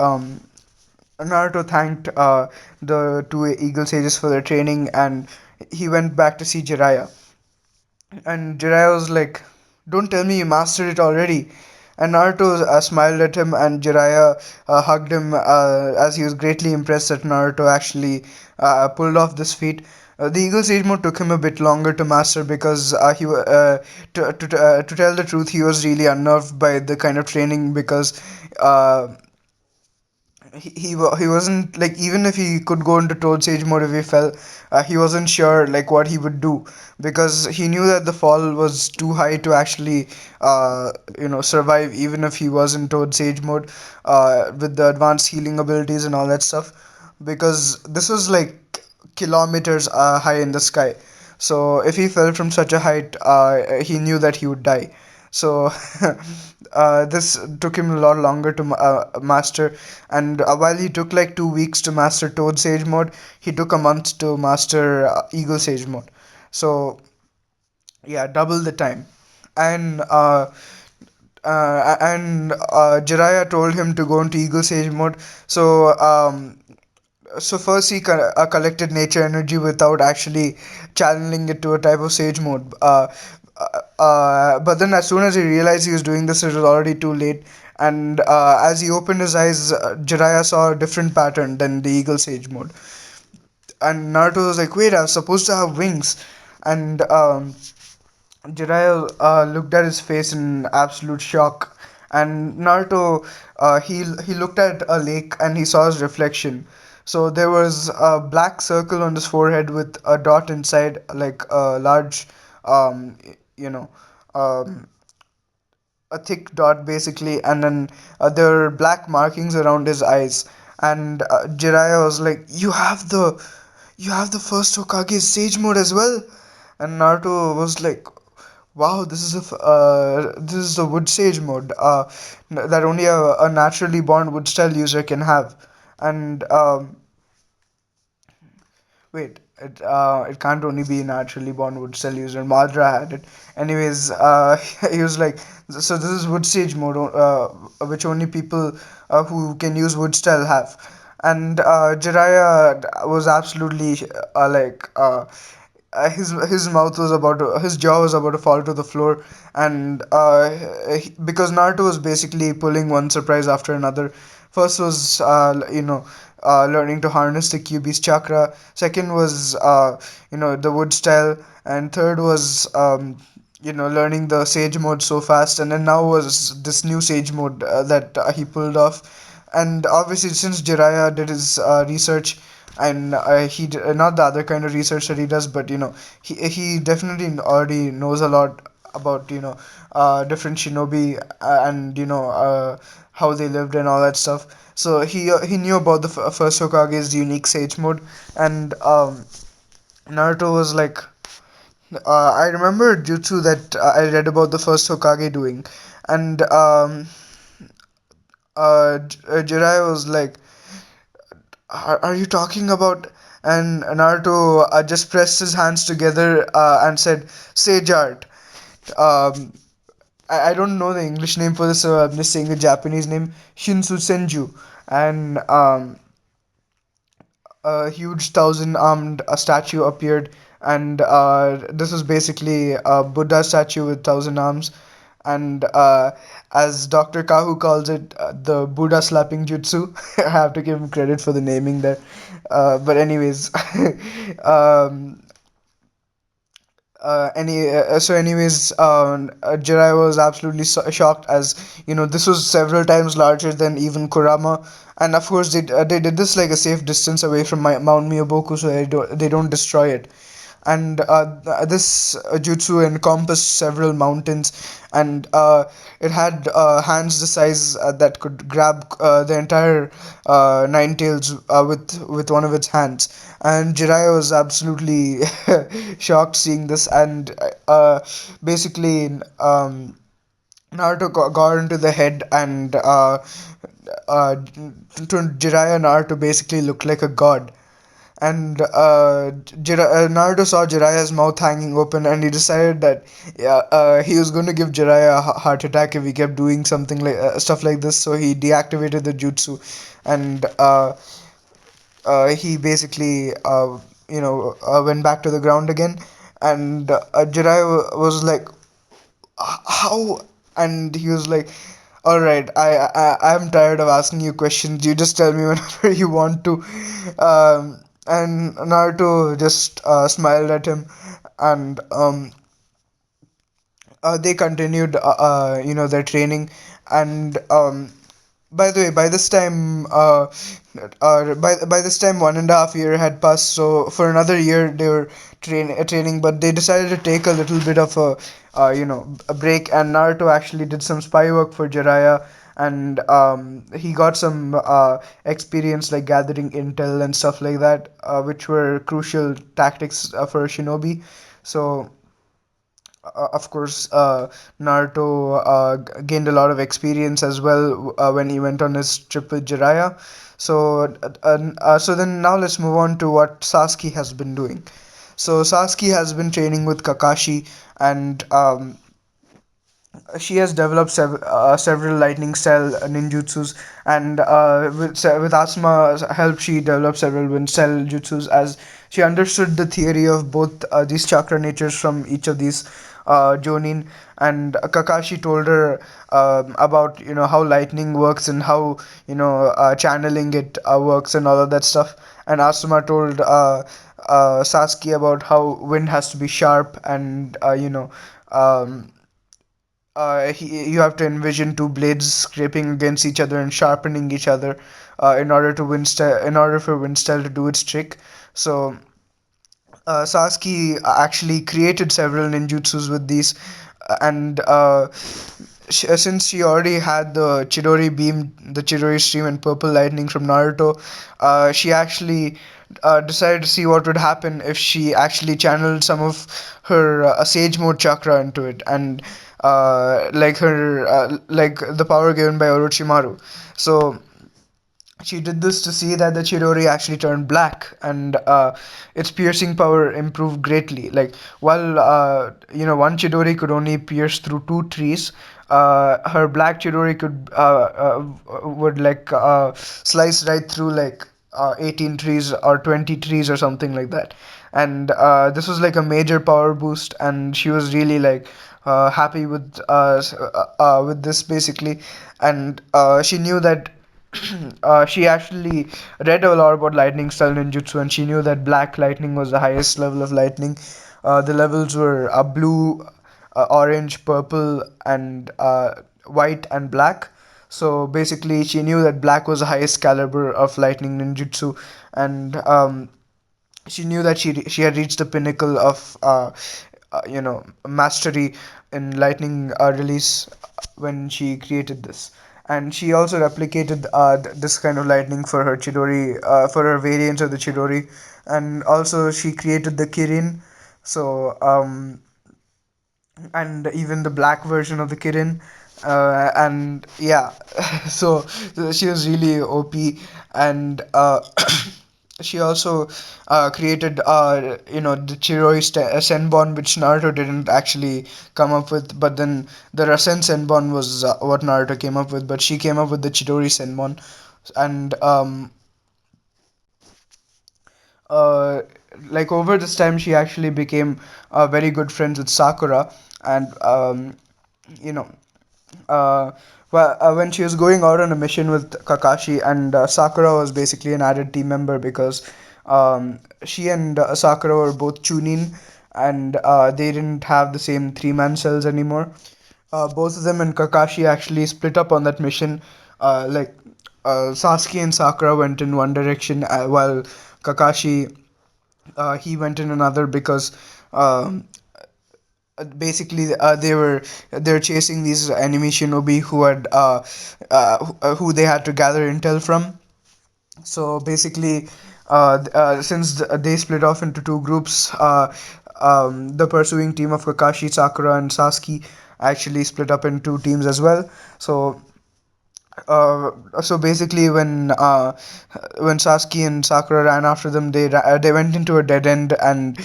Naruto thanked the two Eagle Sages for their training, and he went back to see Jiraiya. And Jiraiya was like, "Don't tell me you mastered it already." And Naruto smiled at him, and Jiraiya hugged him as he was greatly impressed that Naruto actually pulled off this feat. The Eagle Sage mode took him a bit longer to master because to tell the truth, he was really unnerved by the kind of training because uh, he wasn't like, even if he could go into Toad Sage mode if he fell, he wasn't sure like what he would do because he knew that the fall was too high to actually survive even if he was in Toad Sage mode with the advanced healing abilities and all that stuff, because this was like kilometers high in the sky. So if he fell from such a height, he knew that he would die. So this took him a lot longer to master, and while he took like 2 weeks to master Toad Sage mode, he took a month to master Eagle Sage mode. So yeah, double the time. And Jiraiya told him to go into Eagle Sage mode. So first he collected nature energy without actually channeling it to a type of sage mode. But then as soon as he realized he was doing this, it was already too late. And as he opened his eyes, Jiraiya saw a different pattern than the eagle sage mode. And Naruto was like, "Wait, I was supposed to have wings." And Jiraiya looked at his face in absolute shock, and Naruto he looked at a lake and he saw his reflection. So there was a black circle on his forehead with a dot inside, like a large, um, you know, um, a thick dot basically, and then there were black markings around his eyes. And Jiraiya was like, "You have the first Hokage Sage mode as well." And Naruto was like, "Wow, this is the Wood Sage mode that only a naturally born Wood Style user can have." And wait, it can't only be naturally born wood cell user. Madra had it. Anyways, he was like, "So this is wood stage mode, which only people who can use wood style have." And Jiraiya was absolutely his mouth was about to, his jaw was about to fall to the floor, and because Naruto was basically pulling one surprise after another. First was learning to harness the Kyuubi's chakra. Second was the wood style, and third was learning the sage mode so fast, and then now was this new sage mode that he pulled off. And obviously, since Jiraiya did his research, and not the other kind of research that he does, but he definitely already knows a lot about different shinobi and how they lived and all that stuff. So he knew about the first Hokage's unique sage mode, and Naruto was like, I remember jutsu that I read about the first Hokage doing, and Jiraiya was like, are you talking about? And Naruto just pressed his hands together and said, "Sage art." Um, I don't know the English name for this, so I'm just saying the Japanese name, Shinsu Senju. And a huge thousand armed statue appeared, and this was basically a Buddha statue with thousand arms. And as Dr. Kahu calls it, the Buddha slapping jutsu. I have to give him credit for the naming there. But anyways, um, Jiraiya was absolutely shocked, as this was several times larger than even Kurama, and of course they did this like a safe distance away from Mount Miyaboku, so they don't destroy it. and this jutsu encompassed several mountains, and it had hands the size that could grab the entire nine tails with one of its hands. And Jiraiya was absolutely shocked seeing this, and basically Naruto got into the head, and to Jiraiya, Naruto basically looked like a god. And Naruto saw Jiraiya's mouth hanging open, and he decided that, yeah, he was going to give Jiraiya a heart attack if he kept doing something like stuff like this. So he deactivated the jutsu, and he basically went back to the ground again. And Jiraiya was like, how? And he was like, all right, I'm tired of asking you questions, you just tell me whenever you want to. And Naruto just smiled at him, and they continued their training. And by the way, by this time, by this time, 1.5 year had passed. So for another year, they were training, but they decided to take a little bit of a break. And Naruto actually did some spy work for Jiraiya, and he got some experience like gathering intel and stuff like that, which were crucial tactics for a shinobi. So of course, Naruto gained a lot of experience as well when he went on his trip with Jiraiya. So then now let's move on to what Sasuke has been doing. So Sasuke has been training with Kakashi, and she has developed several lightning cell ninjutsus, and with Asma's help, she developed several wind cell jutsus, as she understood the theory of both these chakra natures from each of these jonin. And Kakashi told her about how lightning works, and how channeling it works, and all of that stuff. And Asuma told Sasuke about how wind has to be sharp, and um, you have to envision two blades scraping against each other and sharpening each other in order for Windstyle to do its trick. So Sasuke actually created several ninjutsus with these, and since she already had the Chidori beam, the Chidori stream, and purple lightning from Naruto, she actually decided to see what would happen if she actually channeled some of her Sage Mode chakra into it, and like the power given by Orochimaru. So she did this to see that the Chidori actually turned black, and its piercing power improved greatly. Like, while one Chidori could only pierce through two trees, her black Chidori would slice right through like 18 trees or 20 trees or something like that. And this was like a major power boost, and she was really like happy with this basically. And she knew that she actually read a lot about lightning style ninjutsu, and she knew that black lightning was the highest level of lightning. The levels were blue, orange, purple, and white and black. So basically, she knew that black was the highest caliber of lightning ninjutsu, and she knew that she had reached the pinnacle of mastery in lightning release when she created this. And she also replicated this kind of lightning for her Chidori, for her variants of the Chidori, and also she created the Kirin. So and even the black version of the Kirin. And yeah, so she was really OP. And she also created the Senbon, which Naruto didn't actually come up with, but then the Rasen Senbon was what Naruto came up with, but she came up with the Chidori Senbon. And uh, like over this time, she actually became very good friends with Sakura. And you know when she was going out on a mission with Kakashi, and Sakura was basically an added team member, because she and Sakura were both Chunin, and they didn't have the same three-man cells anymore. Both of them and Kakashi actually split up on that mission. Like Sasuke and Sakura went in one direction, while Kakashi he went in another because um, basically they're chasing these enemy shinobi who had who they had to gather intel from. So basically, since they split off into two groups, the pursuing team of Kakashi, Sakura, and Sasuke actually split up in two teams as well. So so basically, when Sasuke and Sakura ran after them, they went into a dead end, and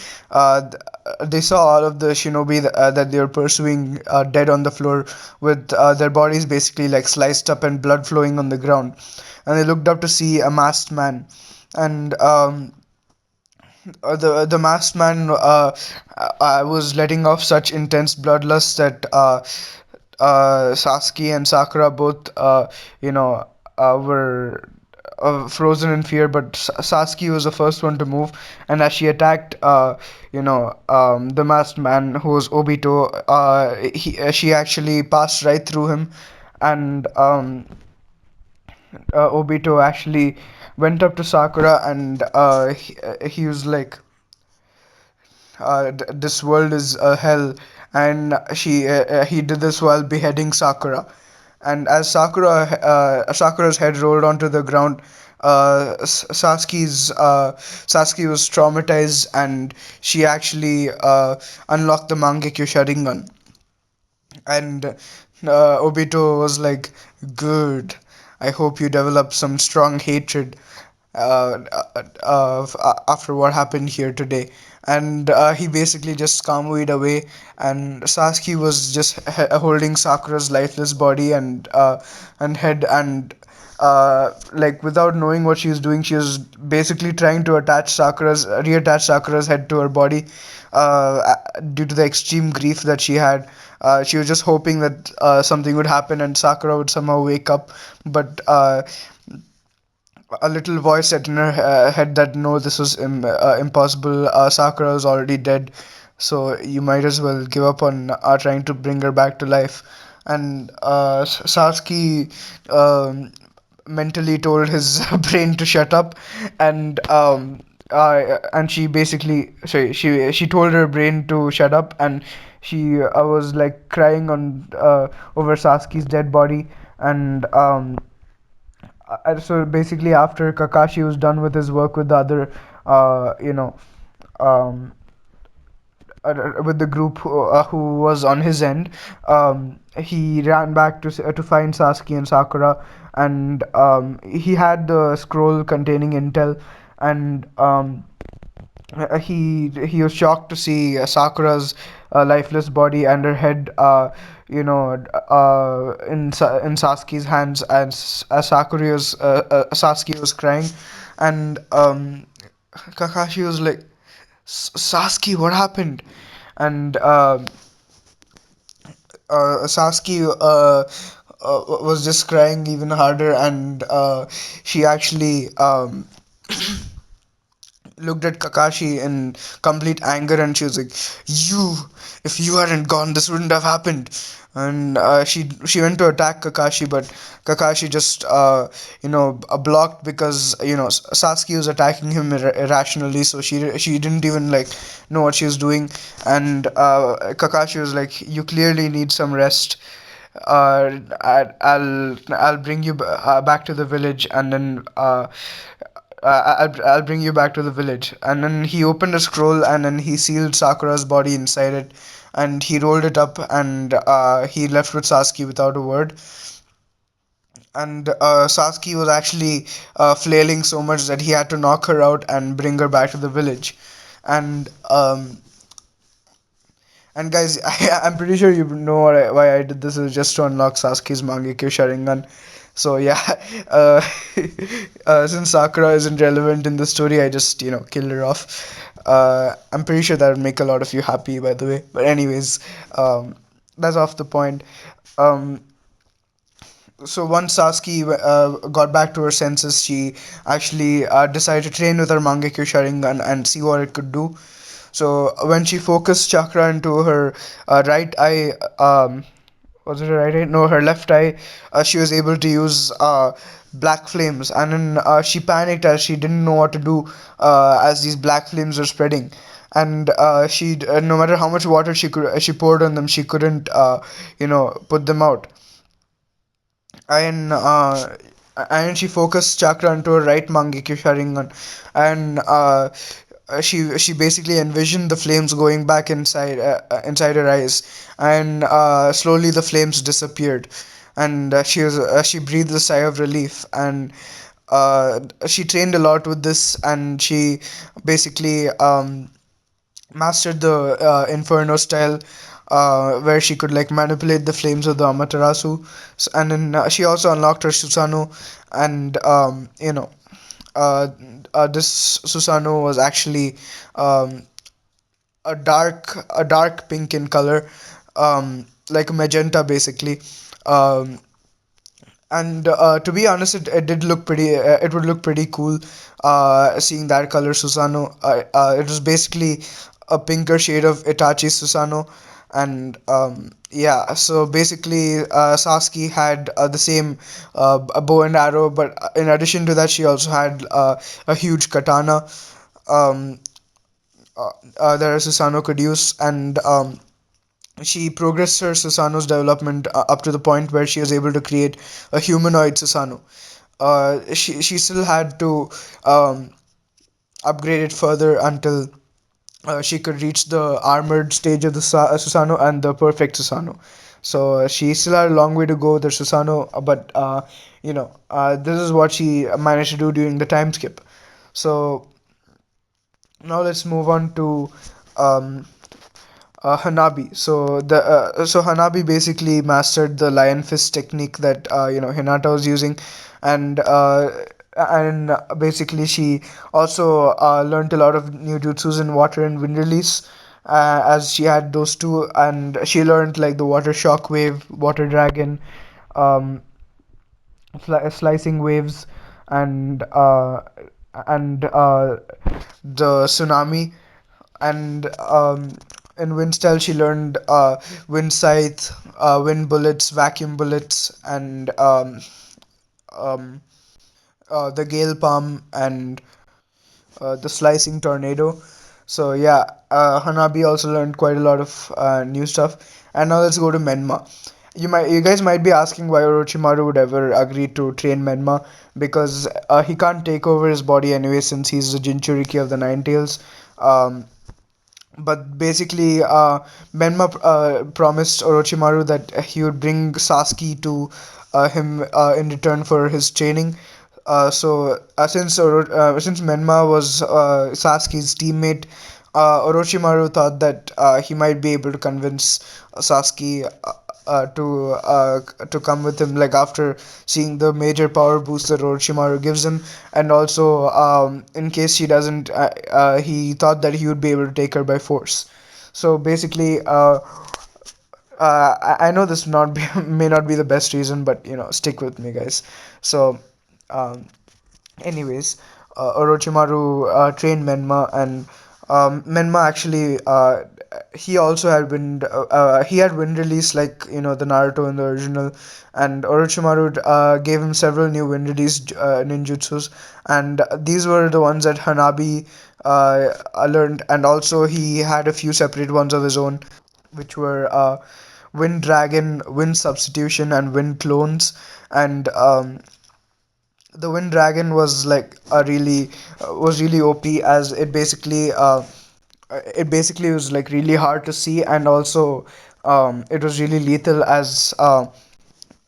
they saw all of the shinobi that they were pursuing dead on the floor, with their bodies basically like sliced up and blood flowing on the ground. And they looked up to see a masked man, and the masked man was letting off such intense bloodlust that Sasuke and Sakura both, were frozen in fear. But Sasuke was the first one to move, and as she attacked, the masked man who was Obito, she actually passed right through him, and Obito actually went up to Sakura, and he was like, this world is a hell, and he did this while beheading Sakura. And as Sakura's head rolled onto the ground, Sasuke was traumatized, and she actually unlocked the Mangekyo Sharingan. And Obito was like, "Good. I hope you develop some strong hatred after what happened here today." And he basically just scamweed away, and Sasuke was just holding Sakura's lifeless body and head, and like without knowing what she was doing, she was basically trying to reattach Sakura's head to her body, due to the extreme grief that she had. She was just hoping that something would happen and Sakura would somehow wake up, but a little voice said in her head that no, this was impossible. Sakura was already dead, so you might as well give up on trying to bring her back to life. And Sasuke mentally told his brain to shut up, and she basically, sorry, she told her brain to shut up, and she was like crying on over Sasuke's dead body. And so basically, after Kakashi was done with his work with the other, uh, you know, um, with the group who was on his end, he ran back to find Sasuke and Sakura, and he had the scroll containing intel, and he was shocked to see Sakura's lifeless body and her head, in Sasuke's hands, as Sasuke was crying, and Kakashi was like, Sasuke, what happened? And Sasuke was just crying even harder, and she actually looked at Kakashi in complete anger, and she was like, "You, if you hadn't gone, this wouldn't have happened." And she went to attack Kakashi, but Kakashi just blocked, because Sasuke was attacking him irrationally, so she didn't even like know what she was doing. And Kakashi was like, "You clearly need some rest. I'll bring you back to the village, and then I'll bring you back to the village." And then he opened a scroll, and then he sealed Sakura's body inside it, and he rolled it up, and he left with Sasuke without a word. And Sasuke was actually flailing so much that he had to knock her out and bring her back to the village. And guys, I'm pretty sure you know why I did this. Is just to unlock Sasuke's Mangekyo Sharingan. So yeah, uh, since Sakura isn't relevant in the story, I just killed her off. I'm pretty sure that would make a lot of you happy, by the way. But anyways, that's off the point. Um, so once Sasuke got back to her senses, she actually decided to train with her Mangekyo Sharingan and see what it could do. So when she focused chakra into her right eye, Was it her right eye? No, her left eye. She was able to use black flames, and then she panicked as she didn't know what to do as these black flames were spreading. And no matter how much water she poured on them, she couldn't, put them out. And she focused chakra into her right Mangekyo Sharingan, and she basically envisioned the flames going back inside her eyes, and slowly the flames disappeared, and she breathed a sigh of relief, and she trained a lot with this, and she basically mastered the Inferno style, where she could like manipulate the flames of the Amaterasu. And then she also unlocked her Susanoo, and uh, this Susanoo was actually um, a dark pink in color, like a magenta basically. Um, and to be honest, it would look pretty cool seeing that color Susano. It was basically a pinker shade of Itachi Susano. And yeah, so basically Sasuke had the same a bow and arrow, but in addition to that she also had a huge katana um, that Susano could use. And she progressed her Susanoo's development up to the point where she was able to create a humanoid Susanoo. She still had to um, upgrade it further until she could reach the armored stage of the Susanoo and the perfect Susanoo. So she still had a long way to go, the Susanoo, but this is what she managed to do during the time skip. So now let's move on to um, Hanabi. So Hanabi basically mastered the lion fist technique that Hinata was using, and basically she also learned a lot of new jutsus in water and wind release. As she had those two, and she learned like the water shockwave, water dragon, um, slicing waves, and the tsunami. And in wind style she learned wind scythe, wind bullets, vacuum bullets, and um, the gale palm, and the slicing tornado. So yeah, Hanabi also learned quite a lot of new stuff. And now let's go to Menma. You guys might be asking why Orochimaru would ever agree to train Menma, because he can't take over his body anyway since he's the Jinchuriki of the Nine Tails. Um, but basically, Menma promised Orochimaru that he would bring Sasuke to him in return for his training. Since Menma was Sasuke's teammate, Orochimaru thought that he might be able to convince Sasuke to come with him, like after seeing the major power boost that Orochimaru gives him. And also in case she doesn't, he thought that he would be able to take her by force. So basically, I know this not be, may not be the best reason, but stick with me, guys. So um, anyways, Orochimaru trained Menma, and Menma actually he had wind release like the Naruto in the original, and Orochimaru gave him several new wind release ninjutsus, and these were the ones that Hanabi learned, and also he had a few separate ones of his own, which were Wind Dragon, Wind Substitution, and Wind Clones. And the Wind Dragon was like a really was really OP, as it basically was like really hard to see, and also it was really lethal, as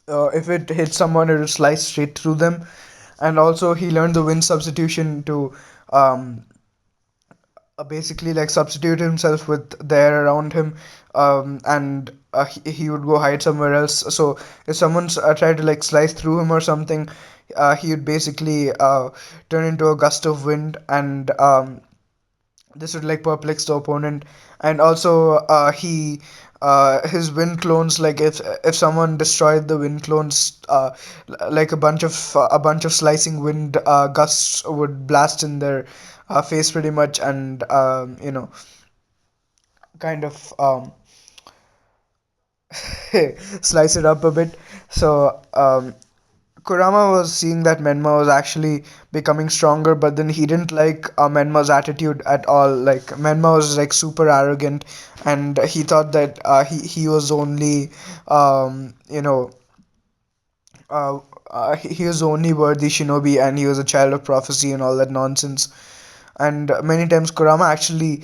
if it hit someone it would slice straight through them. And also he learned the Wind Substitution to um, basically like substitute himself with the air around him, and he would go hide somewhere else. So if someone's tried to like slice through him or something, he would basically turn into a gust of wind, and this would like perplex the opponent. And also his wind clones, like if someone destroyed the wind clones, like a bunch of slicing wind gusts would blast in their face pretty much, and kind of slice it up a bit. So Kurama was seeing that Menma was actually becoming stronger, but then he didn't like Menma's attitude at all. Like Menma was like super arrogant, and he thought that he was only you know uh, he was the only worthy shinobi, and he was a child of prophecy and all that nonsense. And many times Kurama actually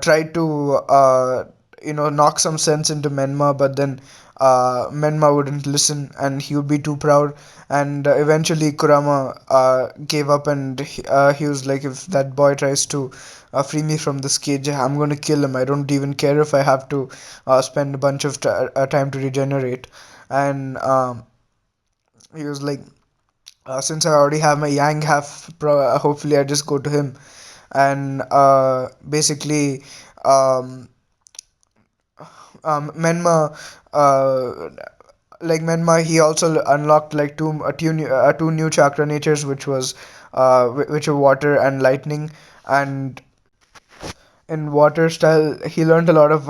tried to knock some sense into Menma, but then Menma wouldn't listen, and he would be too proud. And eventually Kurama gave up, and he was like, if that boy tries to free me from this cage, I'm going to kill him. I don't even care if I have to spend a bunch of time to regenerate. And he was like, since I already have my Yang half, hopefully I just go to him. And basically, um, Menma, uh, Menma, he also unlocked like two new chakra natures, which was which are water and lightning. And in water style, he learned a lot of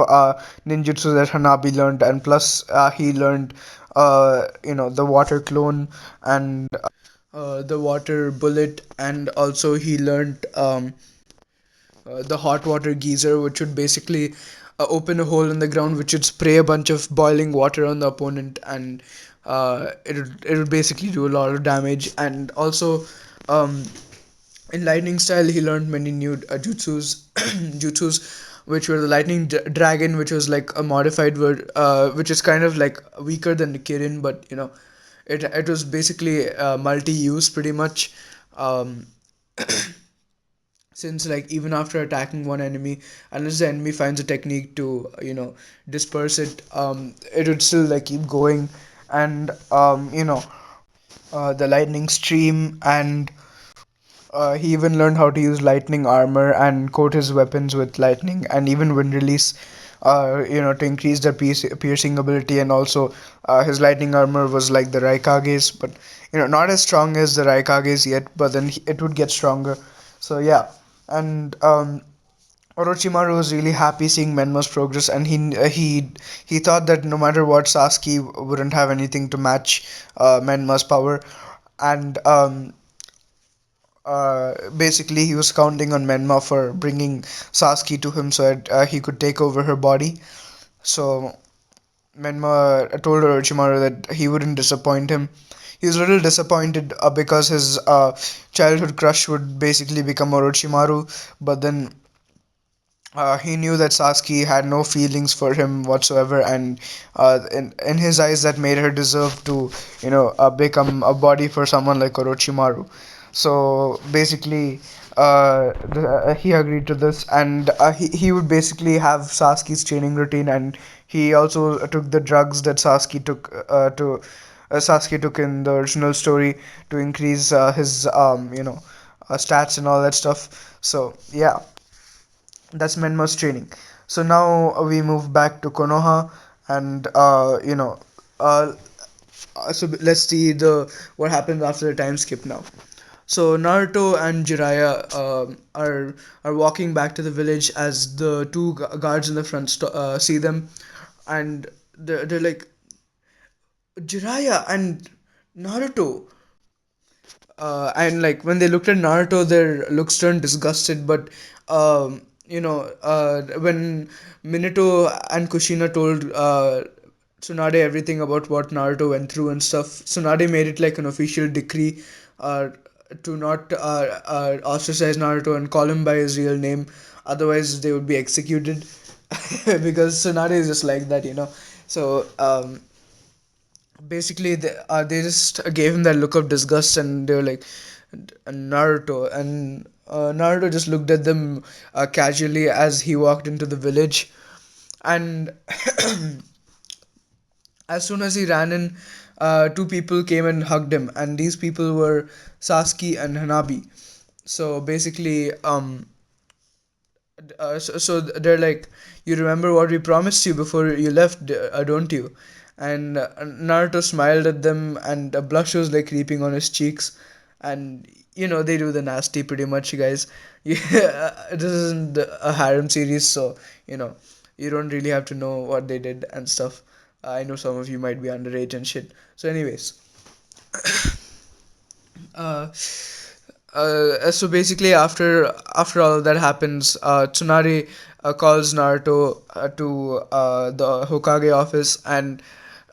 ninjutsu that Hanabi learned, and plus he learned the water clone and the water bullet, and also he learned the hot water geyser, which would basically open a hole in the ground, which would spray a bunch of boiling water on the opponent, and it would basically do a lot of damage. And also, um, in lightning style, he learned many new jutsus, which were the lightning dragon, which was like a modified word, which is kind of like weaker than the Kirin, but it was basically multi-use pretty much. Um, since like even after attacking one enemy, unless the enemy finds a technique to disperse it, it would still like keep going. And the lightning stream, and he even learned how to use lightning armor and coat his weapons with lightning and even wind release, to increase their piercing ability. And also, his lightning armor was like the Raikage's, but not as strong as the Raikage's yet. But then it would get stronger. So yeah, and Orochimaru was really happy seeing Menma's progress, and he thought that no matter what, Sasuke wouldn't have anything to match Menma's power. And basically he was counting on Menma for bringing Sasuke to him so that he could take over her body. So Menma told Orochimaru that he wouldn't disappoint him. He was a little disappointed because his childhood crush would basically become Orochimaru, but then he knew that Sasuke had no feelings for him whatsoever, and in his eyes, that made her deserve to, become a body for someone like Orochimaru. So basically, he agreed to this, and he would basically have Sasuke's training routine, and he also took the drugs that Sasuke took in the original story to increase his stats and all that stuff. So yeah, that's Menma's training. So now we move back to Konoha, and uh, so let's see the what happens after the time skip now. So Naruto and Jiraiya are walking back to the village as the two guards in the front see them, and they're like, Jiraiya and Naruto. And like when they looked at Naruto, their looks turned disgusted. But when Minato and Kushina told Tsunade everything about what Naruto went through and stuff, Tsunade made it like an official decree uh, to not ostracize Naruto and call him by his real name. Otherwise, they would be executed. Because Tsunade is just like that, So basically they just gave him that look of disgust, and they were like, Naruto. And Naruto just looked at them casually as he walked into the village. And as soon as he ran in, two people came and hugged him, and these people were Sasuke and Hanabi. So basically, so they're like, you remember what we promised you before you left, don't you? And Naruto smiled at them, and a blush was like creeping on his cheeks. And they do the nasty pretty much, guys. Yeah, this isn't a harem series, so you don't really have to know what they did and stuff. I know some of you might be underage and shit. So, anyways, uh, so basically, after all of that happens, Tsunade calls Naruto to the Hokage office, and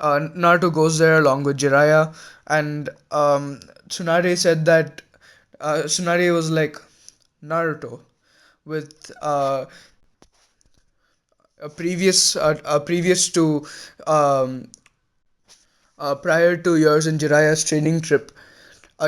Naruto goes there along with Jiraiya, and Tsunade said that Tsunade was like, Naruto, with previous to um, prior to yours in Jiraiya's training trip,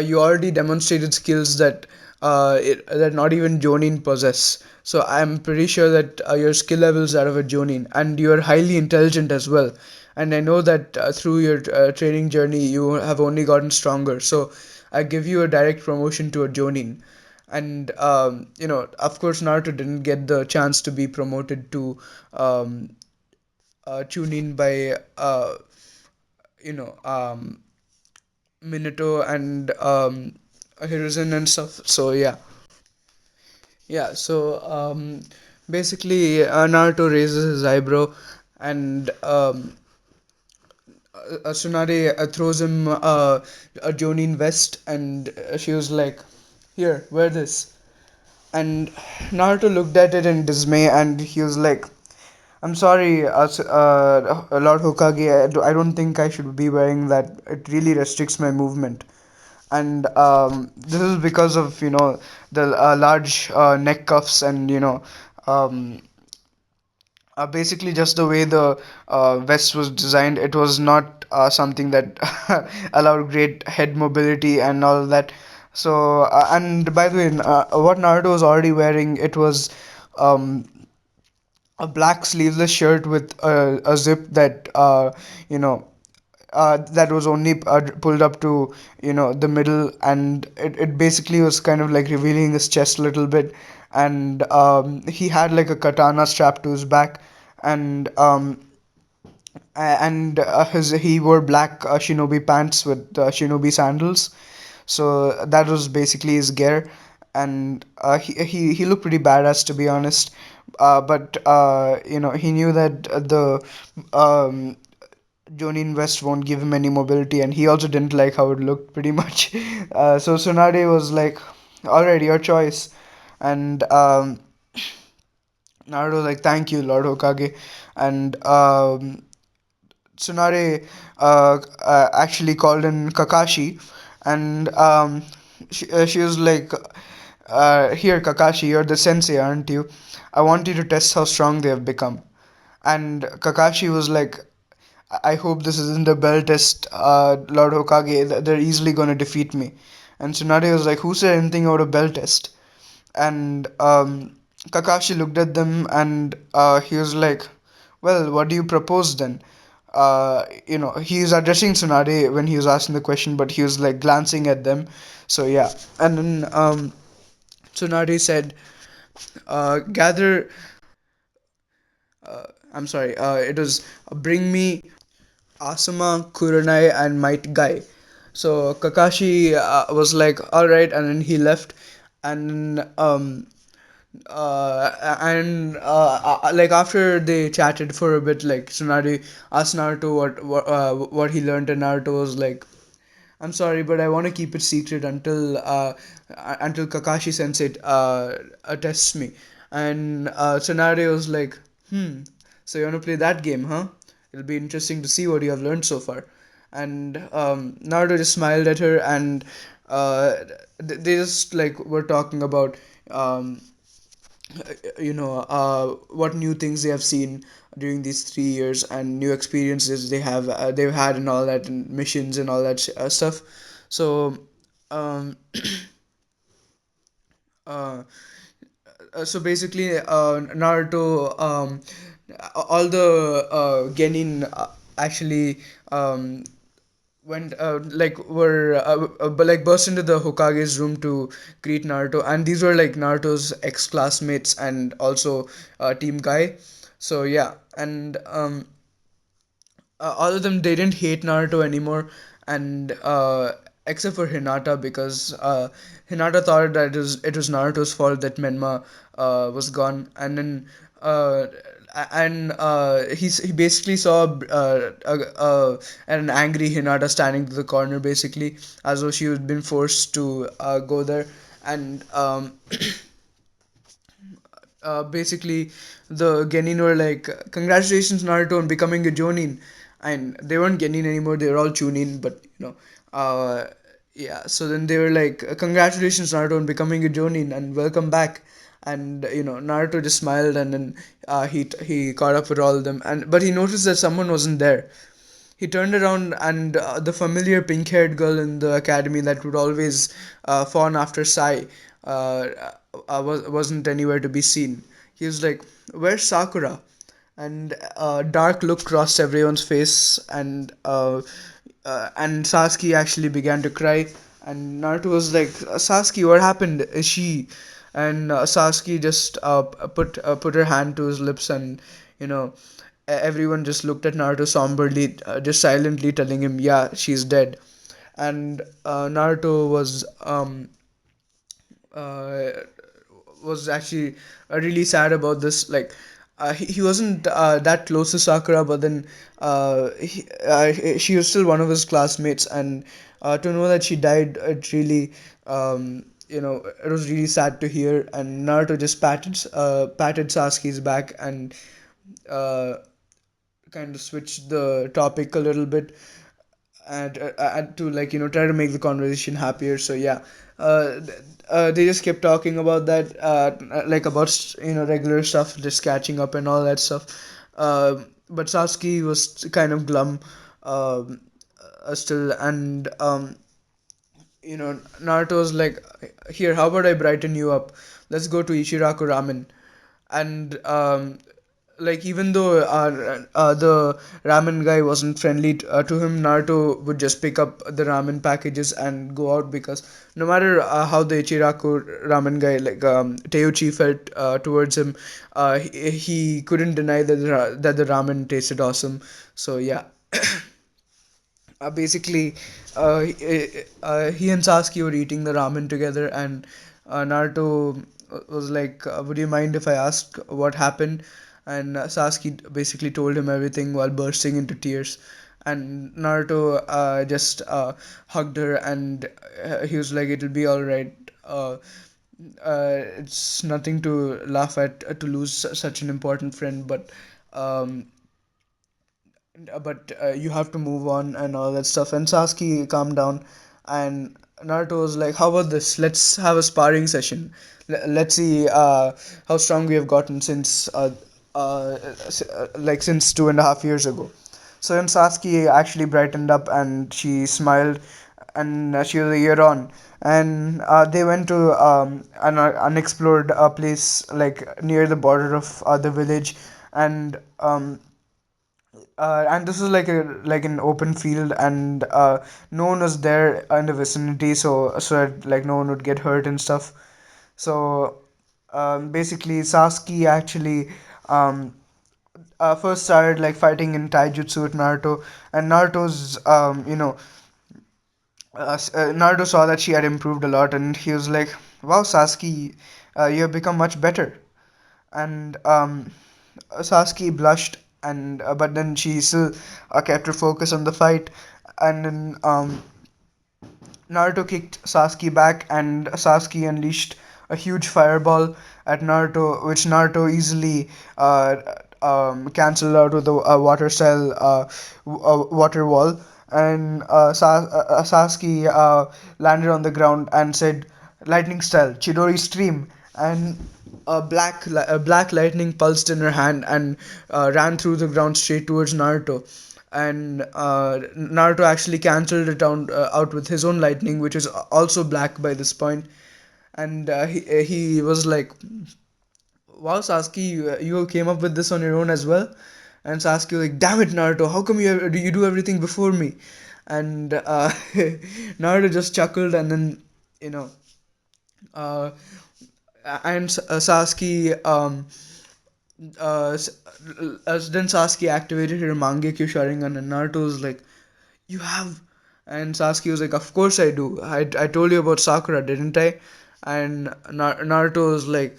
you already demonstrated skills that not even Jonin possess. So I'm pretty sure that your skill levels are of a Jonin, and you're highly intelligent as well. And I know that through your training journey, you have only gotten stronger. So I give you a direct promotion to a Jonin. And of course, Naruto didn't get the chance to be promoted to Chunin by you know Minato and Hiruzen and stuff. So yeah, yeah. So basically, Naruto raises his eyebrow, and Tsunade throws him a Jonin vest, and she was like, "Here, wear this." And Naruto looked at it in dismay, and he was like, "I'm sorry, Lord Hokage. I don't think I should be wearing that. It really restricts my movement." And this is because of the large neck cuffs, and um, basically just the way the vest was designed. It was not something that allowed great head mobility and all of that. So and by the way, what Naruto was already wearing, it was um, a black sleeveless shirt with a zip that you know that was only pulled up to the middle, and it basically was kind of like revealing his chest a little bit. And he had like a katana strapped to his back, and and his he wore black shinobi pants with shinobi sandals. So that was basically his gear, and he looked pretty badass, to be honest. But he knew that the Jonin West won't give him any mobility, and he also didn't like how it looked, pretty much. So Tsunade was like, "Alright, your choice." And Naruto was like, "Thank you, Lord Hokage." And Tsunade actually called in Kakashi, and she was like, "Here, Kakashi, you're the sensei, aren't you? I want you to test how strong they have become." And Kakashi was like, "I hope this isn't a bell test, Lord Hokage. They're easily gonna defeat me." And Tsunade was like, "Who said anything about a bell test?" And Kakashi looked at them, and he was like, "Well, what do you propose then?" He was addressing Tsunade when he was asking the question, but he was like glancing at them. So yeah, and then Tsunade said, "Gather." I'm sorry. It was bring me Asuma, Kurenai, and Might Guy. So Kakashi was like, "All right," and then he left, and like after they chatted for a bit, like Tsunade asked Naruto what he learned, and Naruto was like, "I'm sorry, but I want to keep it secret until Kakashi Sensei tests me." And Tsunade was like, So you want to play that game, huh? It'll be interesting to see what you have learned so far." And Naruto just smiled at her, and uh, they just like were talking about um, what new things they have seen during these 3 years, and new experiences they've had, and all that, and missions and all that stuff. So um uh, so basically, Naruto, all the genin actually went like were but like burst into the Hokage's room to greet Naruto, and these were like Naruto's ex-classmates and also Team Guy. So yeah, and all of them, they didn't hate Naruto anymore, and except for Hinata, because Hinata thought that it was Naruto's fault that Menma was gone. And then uh, And he basically saw an angry Hinata standing to the corner, basically as though she had been forced to go there. And basically the Genin were like, "Congratulations, Naruto, on becoming a Jonin," and they weren't Genin anymore; they were all Chunin. But uh, yeah. So then they were like, "Congratulations, Naruto, on becoming a Jonin, and welcome back." And Naruto just smiled, and then he caught up with all of them, and but he noticed that someone wasn't there. He turned around, and the familiar pink haired girl in the academy that would always fawn after Sai wasn't anywhere to be seen. He was like, "Where's Sakura?" And a dark look crossed everyone's face, and Sasuke actually began to cry. And Naruto was like, "Sasuke, what happened? Is she?" And Sasuke just put her hand to his lips, and you know everyone just looked at Naruto somberly, just silently telling him, "Yeah, she's dead." And Naruto uh, was actually really sad about this. Like, he wasn't that close to Sakura, but then she was still one of his classmates, and to know that she died, it really, it was really sad to hear. And Naruto just patted Sasuke's back, and uh, kind of switched the topic a little bit, and to, like, try to make the conversation happier. So yeah, they just kept talking about that, like about regular stuff, just catching up and all that stuff. But Sasuke was kind of glum, um, still. And Naruto's like, "Here, how about I brighten you up? Let's go to Ichiraku Ramen." And like, even though the ramen guy wasn't friendly to him, Naruto would just pick up the ramen packages and go out, because no matter how the Ichiraku ramen guy, like, Teuchi, felt towards him, he couldn't deny that the ramen tasted awesome. So yeah, basically, he and Sasuke were eating the ramen together, and Naruto was like, "Would you mind if I ask what happened?" And Sasuke basically told him everything while bursting into tears. And Naruto just hugged her, and he was like, "It'll be all right. It's nothing to laugh at, to lose such an important friend, um, but you have to move on and all that stuff." And Sasuke calmed down, and Naruto was like, "How about this? Let's have a sparring session. Let's see how strong we have gotten since like since 2.5 years ago." So then Sasuke actually brightened up, and she smiled, and she was a year on. And they went to an unexplored place, like near the border of the village. And this was like an open field, and no one was there in the vicinity, so like no one would get hurt and stuff. So basically Sasuke actually um, first started like fighting in taijutsu with Naruto. And Naruto saw that she had improved a lot, and he was like, "Wow, Sasuke, you have become much better." And Sasuke blushed, and but then she still kept her focus on the fight. And then Naruto kicked Sasuke back, and Sasuke unleashed a huge fireball at Naruto, which Naruto easily cancelled out with the water style water wall. And Sasuke landed on the ground and said, "Lightning style, Chidori stream." And a black lightning pulsed in her hand, and ran through the ground straight towards Naruto. And Naruto actually cancelled it out with his own lightning, which is also black by this point. And he was like, "Wow, Sasuke, you came up with this on your own as well?" And Sasuke was like, "Damn it, Naruto, how come you do everything before me?" And Naruto just chuckled, and then you know, uh, Sasuke then Sasuke activated her Mangekyo Sharingan, and Naruto was like, "You have?" And Sasuke was like, "Of course I do. I told you about Sakura, didn't I?" And Naruto was like,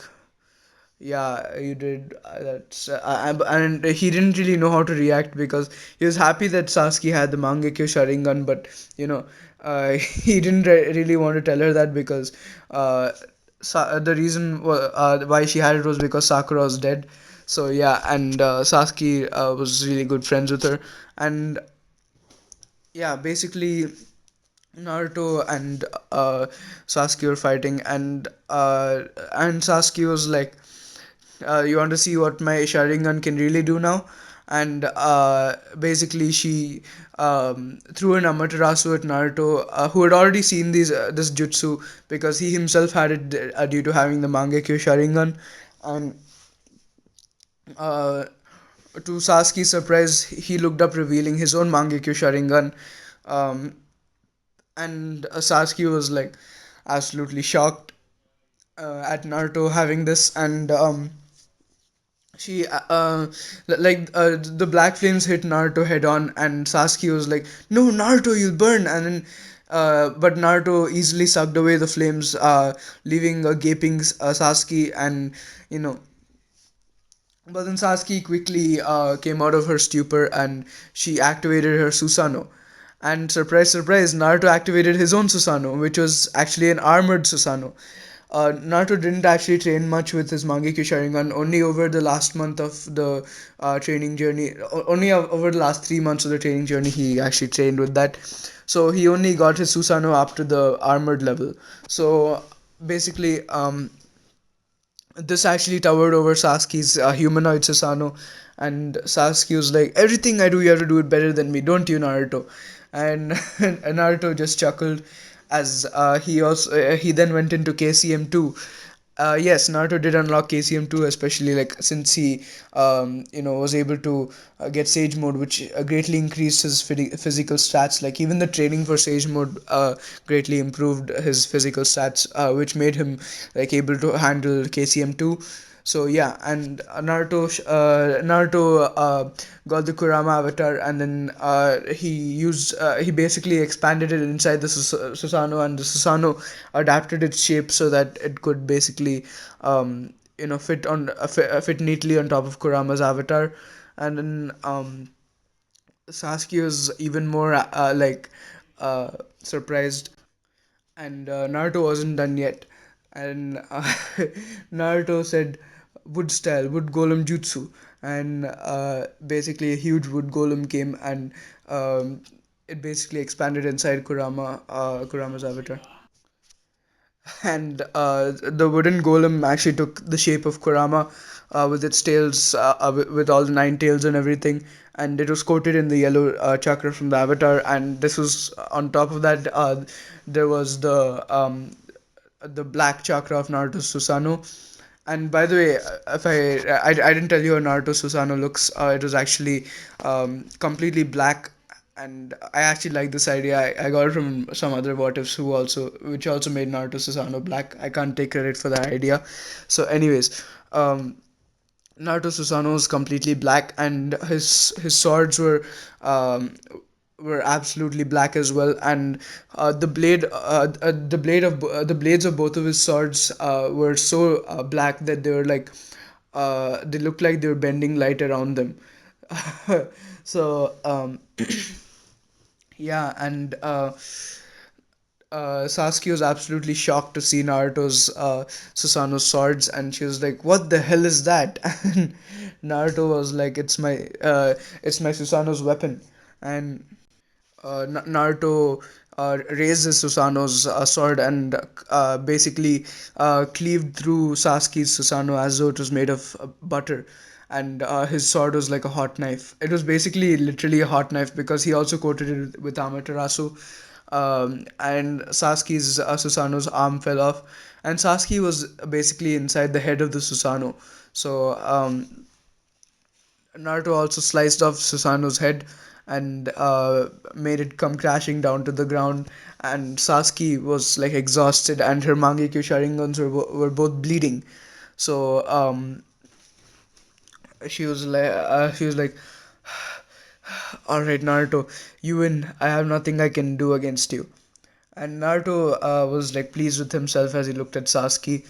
Yeah, you did. And he didn't really know how to react because he was happy that Sasuke had the Mangekyo Sharingan, but you know, he didn't really want to tell her that because uh, the reason why she had it was because Sakura was dead. So yeah, and Sasuke was really good friends with her, and yeah, basically Naruto and Sasuke were fighting, and Sasuke was like, "You want to see what my Sharingan can really do now?" And basically, she threw an Amaterasu at Naruto, who had already seen this jutsu because he himself had it due to having the Mangekyo Sharingan, and uh, to Sasuke's surprise, he looked up, revealing his own Mangekyo Sharingan. Um, and Sasuke was like absolutely shocked at Naruto having this, and she the black flames hit Naruto head on, and Sasuke was like, "No, Naruto, you'll burn!" And then, but Naruto easily sucked away the flames, leaving a gaping Sasuke, and you know but then Sasuke quickly came out of her stupor and she activated her Susanoo. And surprise, surprise, Naruto activated his own Susanoo, which was actually an armored Susanoo. Naruto didn't actually train much with his Mangekyo Sharingan, only over the last month of the training journey, only over the last 3 months of the training journey, he actually trained with that. So he only got his Susanoo up to the armored level. So basically, this actually towered over Sasuke's humanoid Susanoo, and Sasuke was like, "Everything I do, you have to do it better than me, don't you, Naruto?" And, and Naruto just chuckled as he then went into KCM 2. Yes, Naruto did unlock KCM 2, especially like since he was able to get Sage mode, which greatly increased his physical stats. Like even the training for Sage mode greatly improved his physical stats, which made him like able to handle KCM 2. So yeah, and Naruto got the Kurama avatar, and then he basically expanded it inside the Susanoo, and the Susanoo adapted its shape so that it could basically fit neatly on top of Kurama's avatar, and then Sasuke was even more surprised, and Naruto wasn't done yet. And Naruto said, "Wood style, wood golem jutsu," and basically a huge wood golem came, and it basically expanded inside Kurama's avatar. And the wooden golem actually took the shape of Kurama, with its tails, with all the nine tails and everything, and it was coated in the yellow chakra from the avatar. And this was on top of that. There was the black chakra of Naruto's Susanoo. And by the way, if I didn't tell you how Naruto Susanoo looks. It was actually completely black, and I actually like this idea. I got it from some other what ifs which also made Naruto Susanoo black. I can't take credit for that idea. So, anyways, Naruto Susanoo was completely black, and his swords were absolutely black as well. And the blades of both of his swords were so black that they looked like they were bending light around them. So yeah, and Sasuke was absolutely shocked to see Naruto's Susanoo's swords, and she was like, "What the hell is that?" And Naruto was like, it's my Susanoo's weapon." And Naruto raised his Susanoo's sword and basically cleaved through Sasuke's Susanoo as though it was made of butter. And his sword was like a hot knife. It was basically literally a hot knife because he also coated it with Amaterasu. And Sasuke's Susanoo's arm fell off, and Sasuke was basically inside the head of the Susanoo. So Naruto also sliced off Susanoo's head and made it come crashing down to the ground. And Sasuke was like exhausted, and her Mangekyo Sharingans were both bleeding. So she was like, "All right, Naruto, you win. I have nothing I can do against you." And Naruto was like pleased with himself as he looked at Sasuke.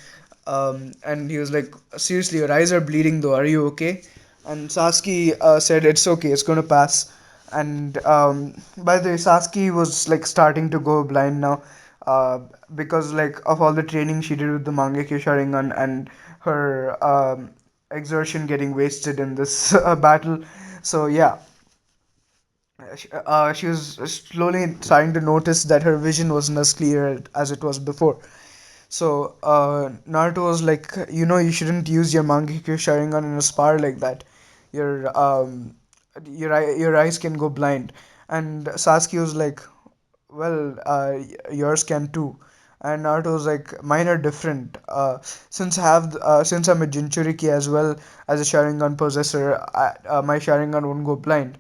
And he was like, seriously, your eyes are bleeding though, are you okay? And Sasuke said, it's okay, it's gonna pass. And by the way, Sasuke was like starting to go blind now, uh, because like of all the training she did with the Mangekyo Sharingan and her exertion getting wasted in this battle. So yeah, she was slowly starting to notice that her vision wasn't as clear as it was before. So Naruto was like, you shouldn't use your Mangekyo Sharingan in a spar like that. Your your eyes can go blind. And Sasuke was like, well, yours can too. And Naruto was like, mine are different. Since I'm a Jinchuriki as well as a Sharingan possessor, my Sharingan won't go blind.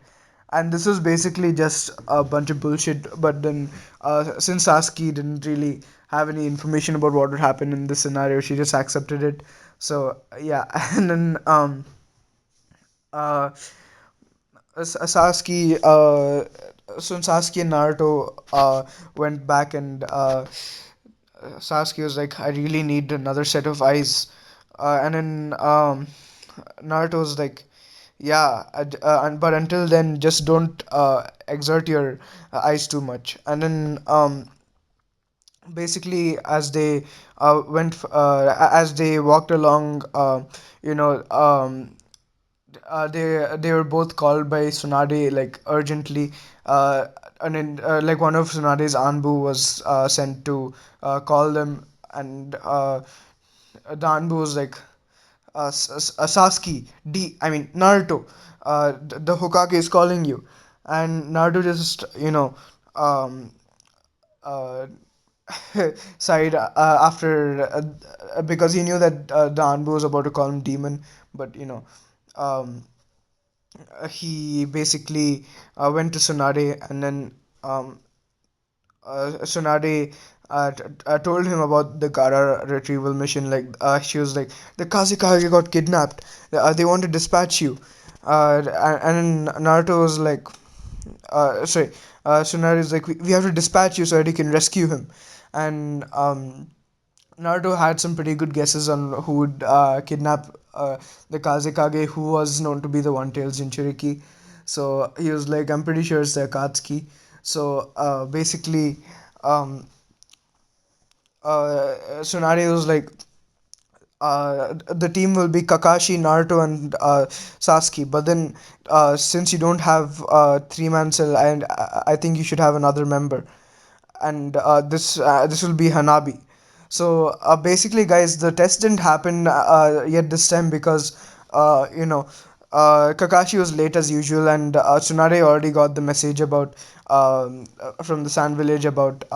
And this was basically just a bunch of bullshit. But then, since Sasuke didn't really have any information about what would happen in this scenario, she just accepted it. So yeah, and then uh, Sasuke, since Sasuke and Naruto went back, and Sasuke was like, I really need another set of eyes. And then Naruto was like, yeah, but until then, just don't exert your eyes too much. And then basically, as they walked along, you know, they were both called by Tsunade like urgently. Uh, and then like one of Tsunade's Anbu was sent to call them, and the Anbu was like, Sasuke, I mean Naruto, the Hokage is calling you, and Naruto just um, uh, sighed after because he knew that the Anbu was about to call him demon, but um, he basically went to Tsunade, and then um, Tsunade told him about the Gara retrieval mission. Like she was like, the Kazekage got kidnapped. They want to dispatch you. And then Naruto was like, sorry, Tsunade is like, we have to dispatch you so that you can rescue him. And Naruto had some pretty good guesses on who would kidnap the Kazekage, who was known to be the One-Tailed Jinchuriki. So he was like, I'm pretty sure it's the Akatsuki. So basically, um, Tsunade was like, the team will be Kakashi, Naruto, and Sasuke. But then, since you don't have three-man cell, and I think you should have another member, and this will be Hanabi. So basically, guys, the test didn't happen yet this time because Kakashi was late as usual, and Tsunade already got the message about from the Sand Village about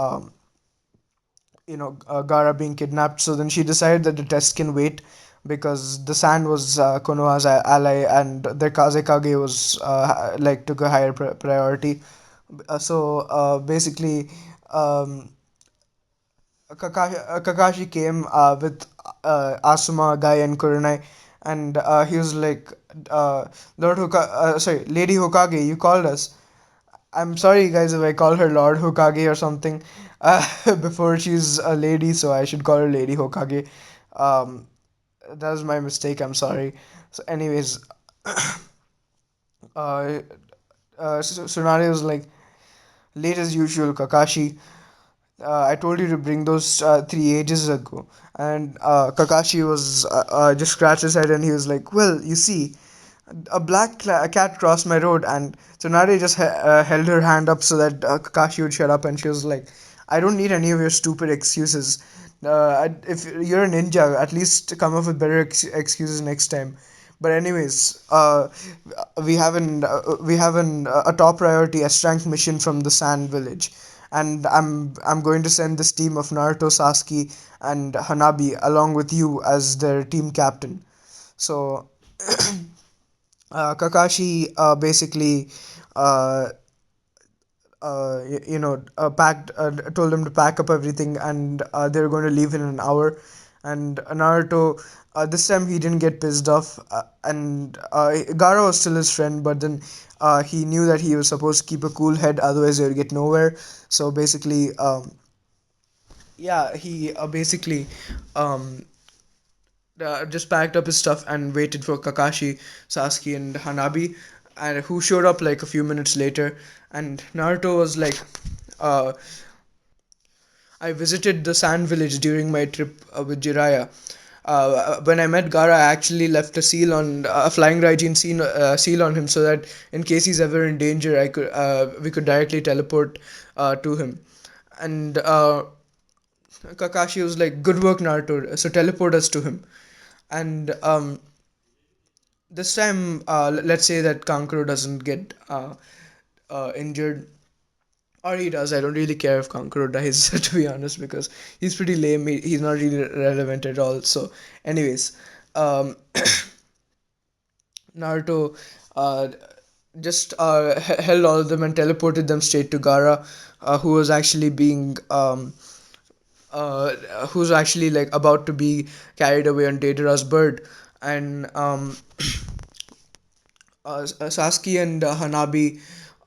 Gara being kidnapped. So then she decided that the test can wait because the Sand was Konoha's ally, and the Kazekage was like took a higher priority. So basically. Um, Kakashi came with Asuma, Guy, and Kurenai, and he was like, Lady Hokage, you called us. I'm sorry, guys, if I call her Lord Hokage or something before she's a lady, so I should call her Lady Hokage. Um, that was my mistake. I'm sorry. So, anyways, uh, Tsunade was like, late as usual, Kakashi. I told you to bring those three ages ago. And Kakashi was just scratched his head and he was like, well, you see, a cat crossed my road. And Tsunade just held her hand up so that Kakashi would shut up. And she was like, I don't need any of your stupid excuses. If you're a ninja, at least come up with better excuses next time. But anyways, we have a top priority S rank mission from the Sand Village, and I'm going to send this team of Naruto, Sasuke, and Hanabi along with you as their team captain. So Kakashi basically uh, packed told them to pack up everything, and they were going to leave in an hour. And Naruto, this time he didn't get pissed off, and Gaara was still his friend, but then he knew that he was supposed to keep a cool head, otherwise they would get nowhere. So basically, yeah, he basically um, just packed up his stuff and waited for Kakashi, Sasuke, and Hanabi, and who showed up like a few minutes later. And Naruto was like, uh, I visited the Sand Village during my trip with Jiraiya. When I met Gara, I actually left a seal on a flying Raijin seal on him, so that in case he's ever in danger, I could we could directly teleport to him. And Kakashi was like, "Good work, Naruto. So teleport us to him." And this time, let's say that Kankuro doesn't get injured, or he does. I don't really care if Kankuro dies, to be honest, because he's pretty lame. He's not really relevant at all. So, anyways, um, Naruto uh, just held all of them and teleported them straight to Gara, who was actually being who's actually like about to be carried away on Deidara's bird, and Sasuke and Hanabi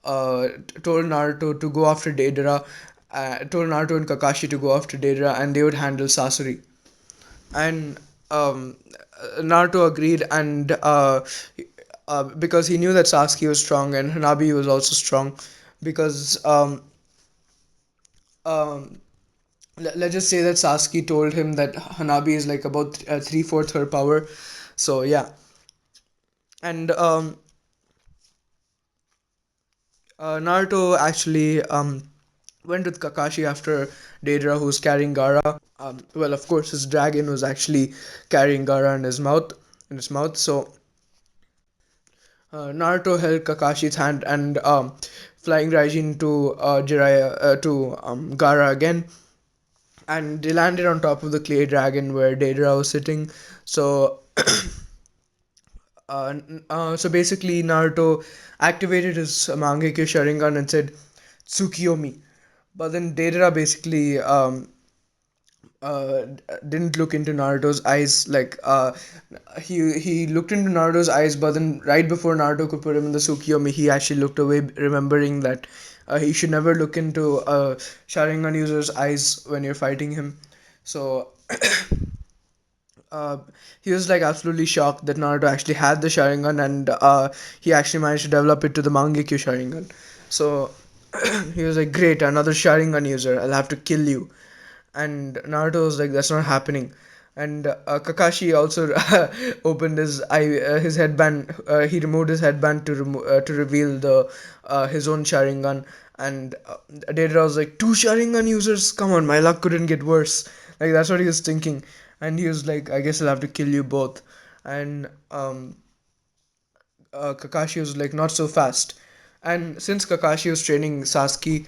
told Naruto to go after Deidara, told Naruto and Kakashi to go after Deidara, and they would handle Sasori. And Naruto agreed, and because he knew that Sasuke was strong and Hanabi was also strong, because um, let's just say that Sasuke told him that Hanabi is like about three-fourths her power. So yeah, and Naruto actually went with Kakashi after Deidara, who's carrying Gara. Well, of course, his dragon was actually carrying Gara in his mouth. So Naruto held Kakashi's hand and flying Raijin to Jiraiya to Gara again, and they landed on top of the clay dragon where Deidara was sitting. So so basically, Naruto activated his Mangekyo Sharingan and said, "Tsukiyomi." But then Deidara basically didn't look into Naruto's eyes. Like he looked into Naruto's eyes, but then right before Naruto could put him in the Tsukiyomi, he actually looked away, remembering that he should never look into a Sharingan user's eyes when you're fighting him. So uh, he was like absolutely shocked that Naruto actually had the Sharingan, and he actually managed to develop it to the Mangekyo Sharingan. So he was like, "Great, another Sharingan user. I'll have to kill you." And Naruto was like, "That's not happening." And Kakashi also opened his headband. He removed his headband to reveal the his own Sharingan. And Deidara was like, "Two Sharingan users? Come on, my luck couldn't get worse." Like that's what he was thinking. And he was like, "I guess I'll have to kill you both." And Kakashi was like, "Not so fast." And since Kakashi was training Sasuke,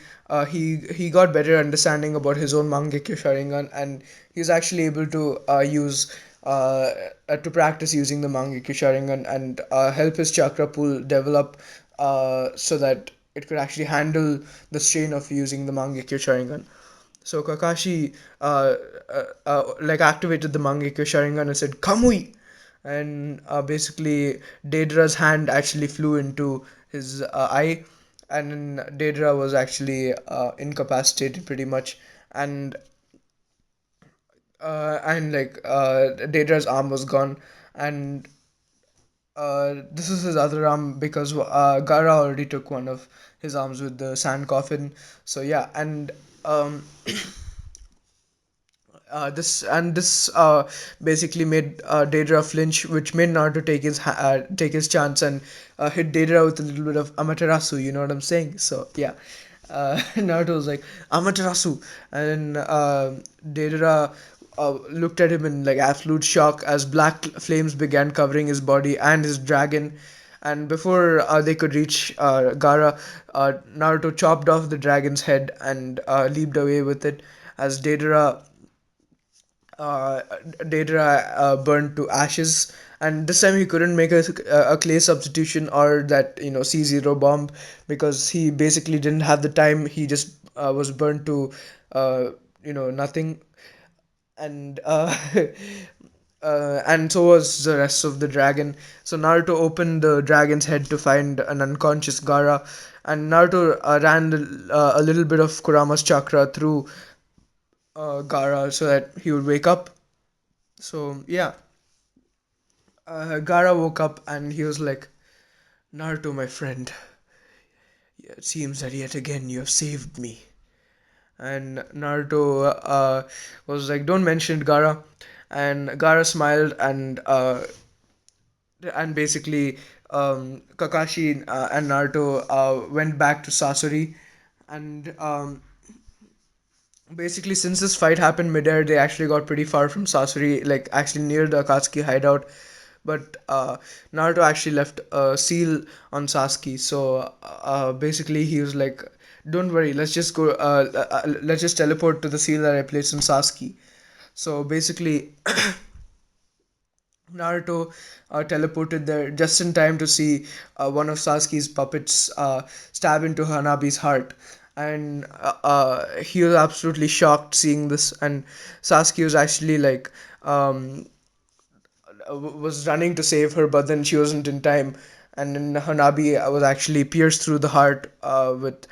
he got better understanding about his own Mangekyo Sharingan, and he's actually able to use to practice using the Mangekyo Sharingan and help his chakra pool develop so that it could actually handle the strain of using the Mangekyo Sharingan. So Kakashi like activated the Mangekyo Sharingan and said, "Kamui!" And basically Deidara's hand actually flew into his eye, and then Deidara was actually incapacitated pretty much, and like Deidara's arm was gone, and this is his other arm because Gara already took one of his arms with the sand coffin. So yeah, and um, this basically made Deidara flinch, which made Naruto take his chance and hit Deidara with a little bit of Amaterasu. You know what I'm saying? So yeah, Naruto was like Amaterasu, and Deidara looked at him in like absolute shock as black flames began covering his body and his dragon. And before they could reach Gara, Naruto chopped off the dragon's head and leaped away with it as uh, Daedra burned to ashes, and this time he couldn't make a clay substitution or that C0 bomb because he basically didn't have the time. He just was burned to nothing, and and so was the rest of the dragon. So Naruto opened the dragon's head to find an unconscious Gara, and Naruto ran a little bit of Kurama's chakra through Gara so that he would wake up. So yeah, Gara woke up and he was like, Naruto, my friend, it seems that yet again you have saved me. And Naruto was like, don't mention it, Gara. And Gara smiled and basically Kakashi and Naruto went back to Sasori. And basically, since this fight happened midair, they actually got pretty far from Sasori, like actually near the Akatsuki hideout. But Naruto actually left a seal on Sasuke. So basically, he was like, "Don't worry, let's just go. Let's just teleport to the seal that I placed on Sasuke." So basically, Naruto teleported there just in time to see one of Sasuke's puppets stab into Hanabi's heart. And he was absolutely shocked seeing this. And Sasuke was actually like, was running to save her, but then she wasn't in time. And then Hanabi was actually pierced through the heart with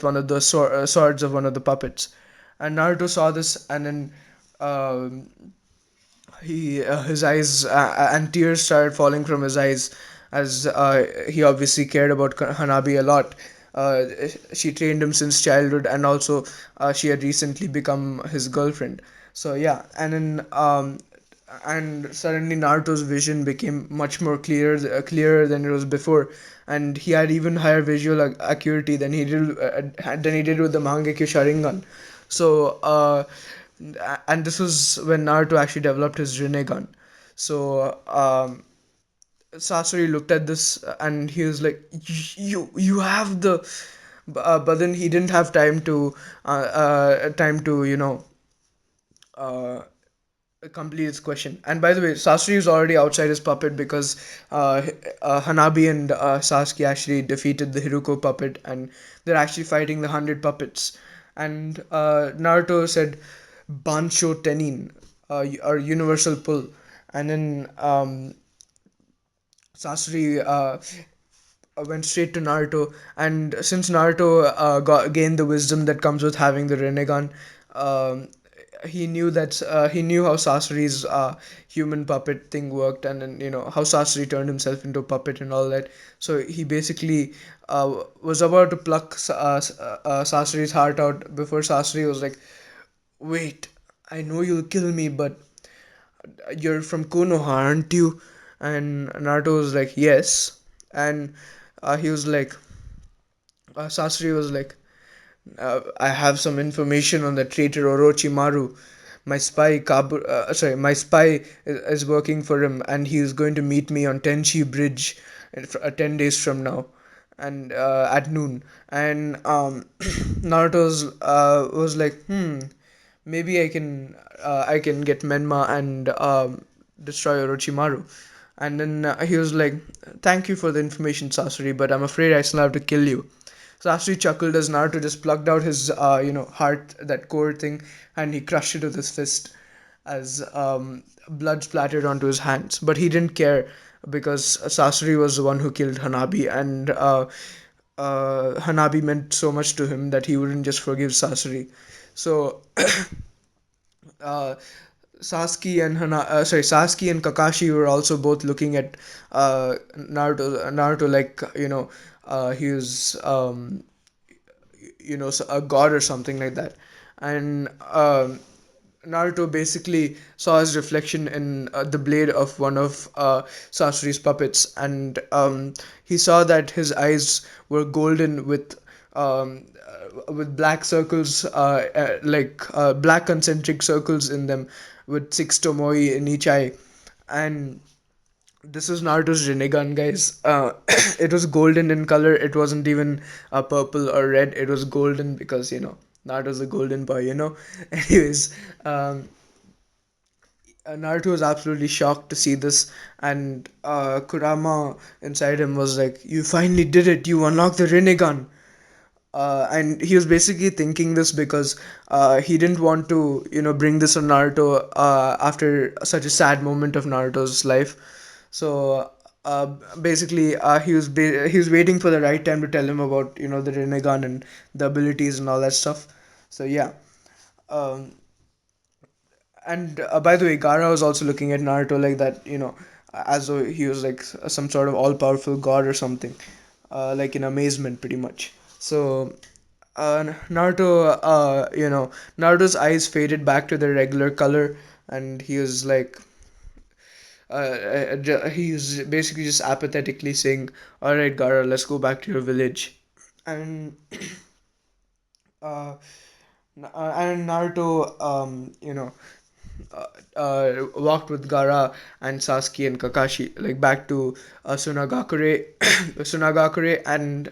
one of the swords of one of the puppets. And Naruto saw this, and then um he his eyes and tears started falling from his eyes as he obviously cared about Hanabi a lot. Uh, she trained him since childhood, and also she had recently become his girlfriend. So yeah, and suddenly Naruto's vision became much more clearer than it was before, and he had even higher visual acuity than he did with the Mangekyo Sharingan. So and this was when Naruto actually developed his Rinnegan. So Sasori looked at this and he was like, "You have the," but then he didn't have time to uh, complete his question. And by the way, Sasori is already outside his puppet because Hanabi and Sasuke actually defeated the Hiruko puppet, and they're actually fighting the 100 puppets. And Naruto said, "Bansho Tenin," or Universal Pull. And then Sasori went straight to Naruto, and since Naruto gained the wisdom that comes with having the Rinnegan, um, he knew how Sasori's human puppet thing worked, and then how Sasori turned himself into a puppet and all that. So he basically was about to pluck Sasori's heart out before Sasori was like, "Wait, I know you'll kill me, but you're from Konoha, aren't you?" And Naruto was like, "Yes." And he was like, Sasori was like, "I have some information on the traitor Orochimaru. My spy is working for him, and he is going to meet me on Tenchi Bridge 10 days from now, and at noon." And Naruto's was like, maybe I can get Menma and destroy Orochimaru. And then he was like, "Thank you for the information, Sasori, but I'm afraid I still have to kill you." Sasori chuckled as Naruto just plucked out his heart, that core thing, and he crushed it with his fist as blood splattered onto his hands. But he didn't care because Sasori was the one who killed Hanabi, and Hanabi meant so much to him that he wouldn't just forgive Sasori. So uh, Sasuke and Kakashi were also both looking at Naruto like he was a god or something like that. And Naruto basically saw his reflection in the blade of one of Sasori's puppets, and he saw that his eyes were golden with black circles, black concentric circles in them, with six tomoe in each eye. And this is Naruto's Rinnegan, guys. It was golden in color. It wasn't even purple or red. It was golden because Naruto's a golden boy. Anyways, Naruto was absolutely shocked to see this, and Kurama inside him was like, "You finally did it! You unlocked the Rinnegan!" And he was basically thinking this because he didn't want to bring this on Naruto after such a sad moment of Naruto's life. So uh, basically he was waiting for the right time to tell him about the Rinnegan and the abilities and all that stuff. So yeah. um, And by the way, Gara was also looking at Naruto like that, as though he was like some sort of all-powerful god or something, like in amazement, pretty much. So, Naruto's eyes faded back to their regular color, and he was like, he was basically just apathetically saying, "All right, Gara, let's go back to your village." And uh, and Naruto, uh, walked with Gara and Sasuke and Kakashi like back to Sunagakure, Sunagakure, and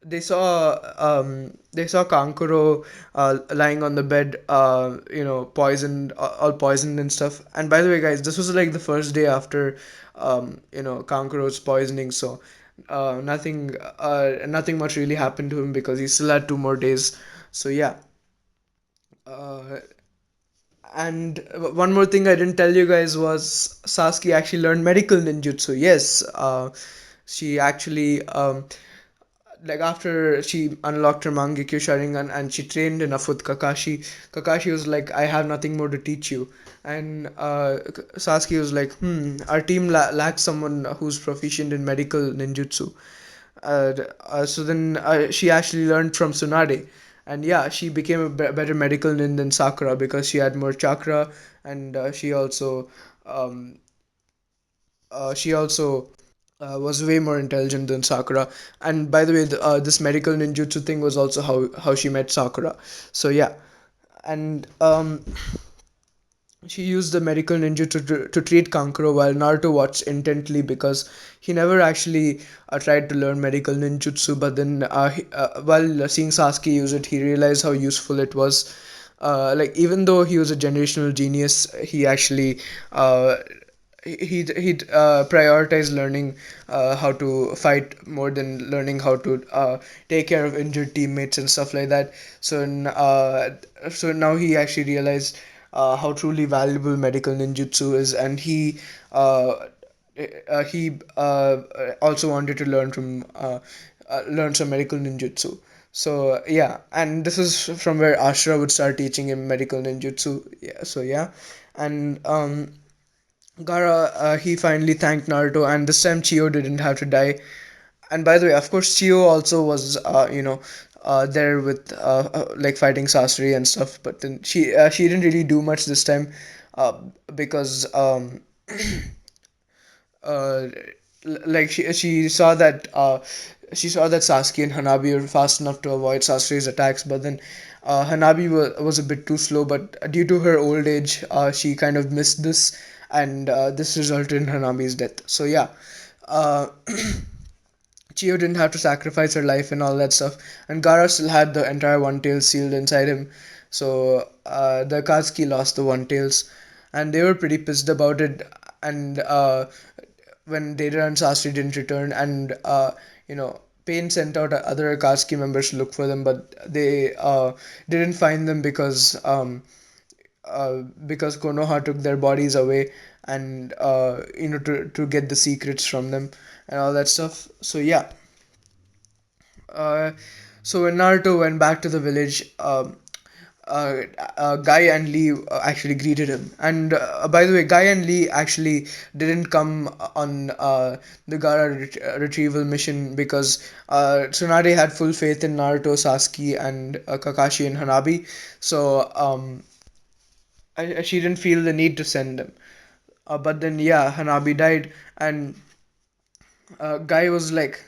they saw Kankuro lying on the bed, poisoned, all poisoned and stuff. And by the way, guys, this was like the first day after Kankuro's poisoning, so nothing much really happened to him because he still had 2 more days. So yeah. Uh, and one more thing I didn't tell you guys was Sasuke actually learned medical ninjutsu. Yes, she actually like after she unlocked her Mangekyo Sharingan and she trained enough with Kakashi. Kakashi was like, "I have nothing more to teach you," and Sasuke was like, "Our team lacks someone who's proficient in medical ninjutsu." So then she actually learned from Tsunade, and yeah, she became a better medical nin than Sakura because she had more chakra, and um, she also was way more intelligent than Sakura. And by the way, this medical ninjutsu thing was also how she met Sakura. So yeah, and she used the medical ninja to treat Kankuro while Naruto watched intently because he never actually tried to learn medical ninjutsu. But then, while seeing Sasuke use it, he realized how useful it was. Like, even though he was a generational genius, he actually he prioritized learning how to fight more than learning how to take care of injured teammates and stuff like that. So now he actually realized how truly valuable medical ninjutsu is, and uh, he also wanted to learn some medical ninjutsu. So yeah, and this is from where Ashura would start teaching him medical ninjutsu. Yeah, so yeah, and Gara, he finally thanked Naruto, and this time Chio didn't have to die. And by the way, of course, Chio also was, there with like fighting Sasori and stuff. But then she didn't really do much this time, uh, because uh, like she saw that Sasuke and Hanabi were fast enough to avoid Sasori's attacks, but then Hanabi was a bit too slow. But due to her old age, she kind of missed this, and this resulted in Hanabi's death. So yeah, uh, Chio didn't have to sacrifice her life and all that stuff, and Gara still had the entire One Tails sealed inside him. So the Akatsuki lost the One Tails, and they were pretty pissed about it. And when Deidara and Sasori didn't return, and Pain sent out other Akatsuki members to look for them, but they didn't find them because Konoha took their bodies away, and to get the secrets from them and all that stuff. So yeah, uh, so when Naruto went back to the village, uh, Guy and Lee actually greeted him. And by the way, Guy and Lee actually didn't come on the Gara retrieval mission because Tsunade had full faith in Naruto, Sasuke, and Kakashi and Hanabi. So she didn't feel the need to send them. But then, yeah, Hanabi died, and Guy was like,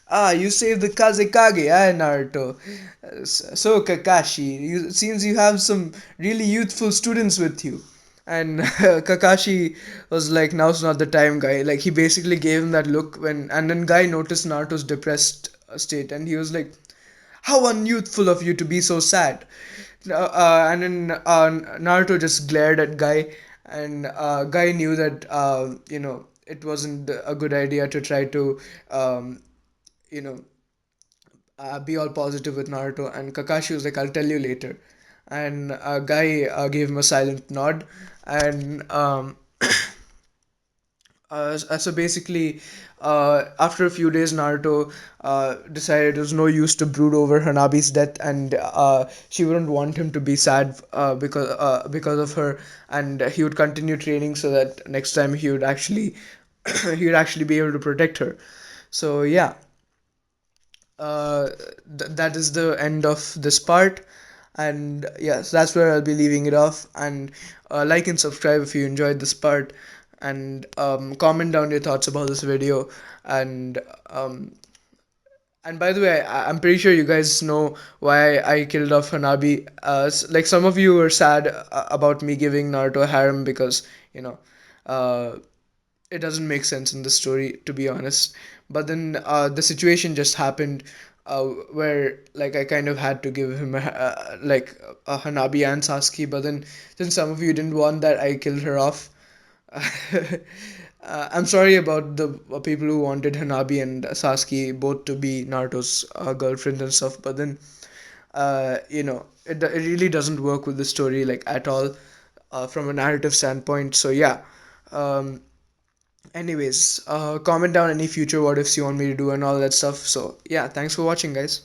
"Ah, you saved the Kazekage, Naruto. So, Kakashi, it seems you have some really youthful students with you." And Kakashi was like, "Now's not the time, Guy." Like, he basically gave him that look and then Guy noticed Naruto's depressed state, and he was like, "How unyouthful of you to be so sad." And then Naruto just glared at Guy, and Guy knew that, it wasn't a good idea to try to, um, you know, be all positive with Naruto. And Kakashi was like, "I'll tell you later." And Guy gave him a silent nod, and So basically, after a few days, Naruto decided it was no use to brood over Hanabi's death, and she wouldn't want him to be sad because of her, and he would continue training so that next time he would actually he would actually be able to protect her. So yeah, that is the end of this part, and yes, that's where I'll be leaving it off. And like and subscribe if you enjoyed this part, and comment down your thoughts about this video. And um, and by the way, I'm pretty sure you guys know why I killed off Hanabi. Like some of you were sad about me giving Naruto a harem because you know. Uh, it doesn't make sense in the story, to be honest. But then the situation just happened where like I kind of had to give him like a Hanabi and Sasuke. But then since some of you didn't want that, I killed her off. I'm sorry about the people who wanted Hanabi and Sasuke both to be Naruto's girlfriends and stuff. But then it really doesn't work with the story like at all from a narrative standpoint. So yeah. Um, Anyways, comment down any future what ifs you want me to do and all that stuff. So, yeah, thanks for watching, guys.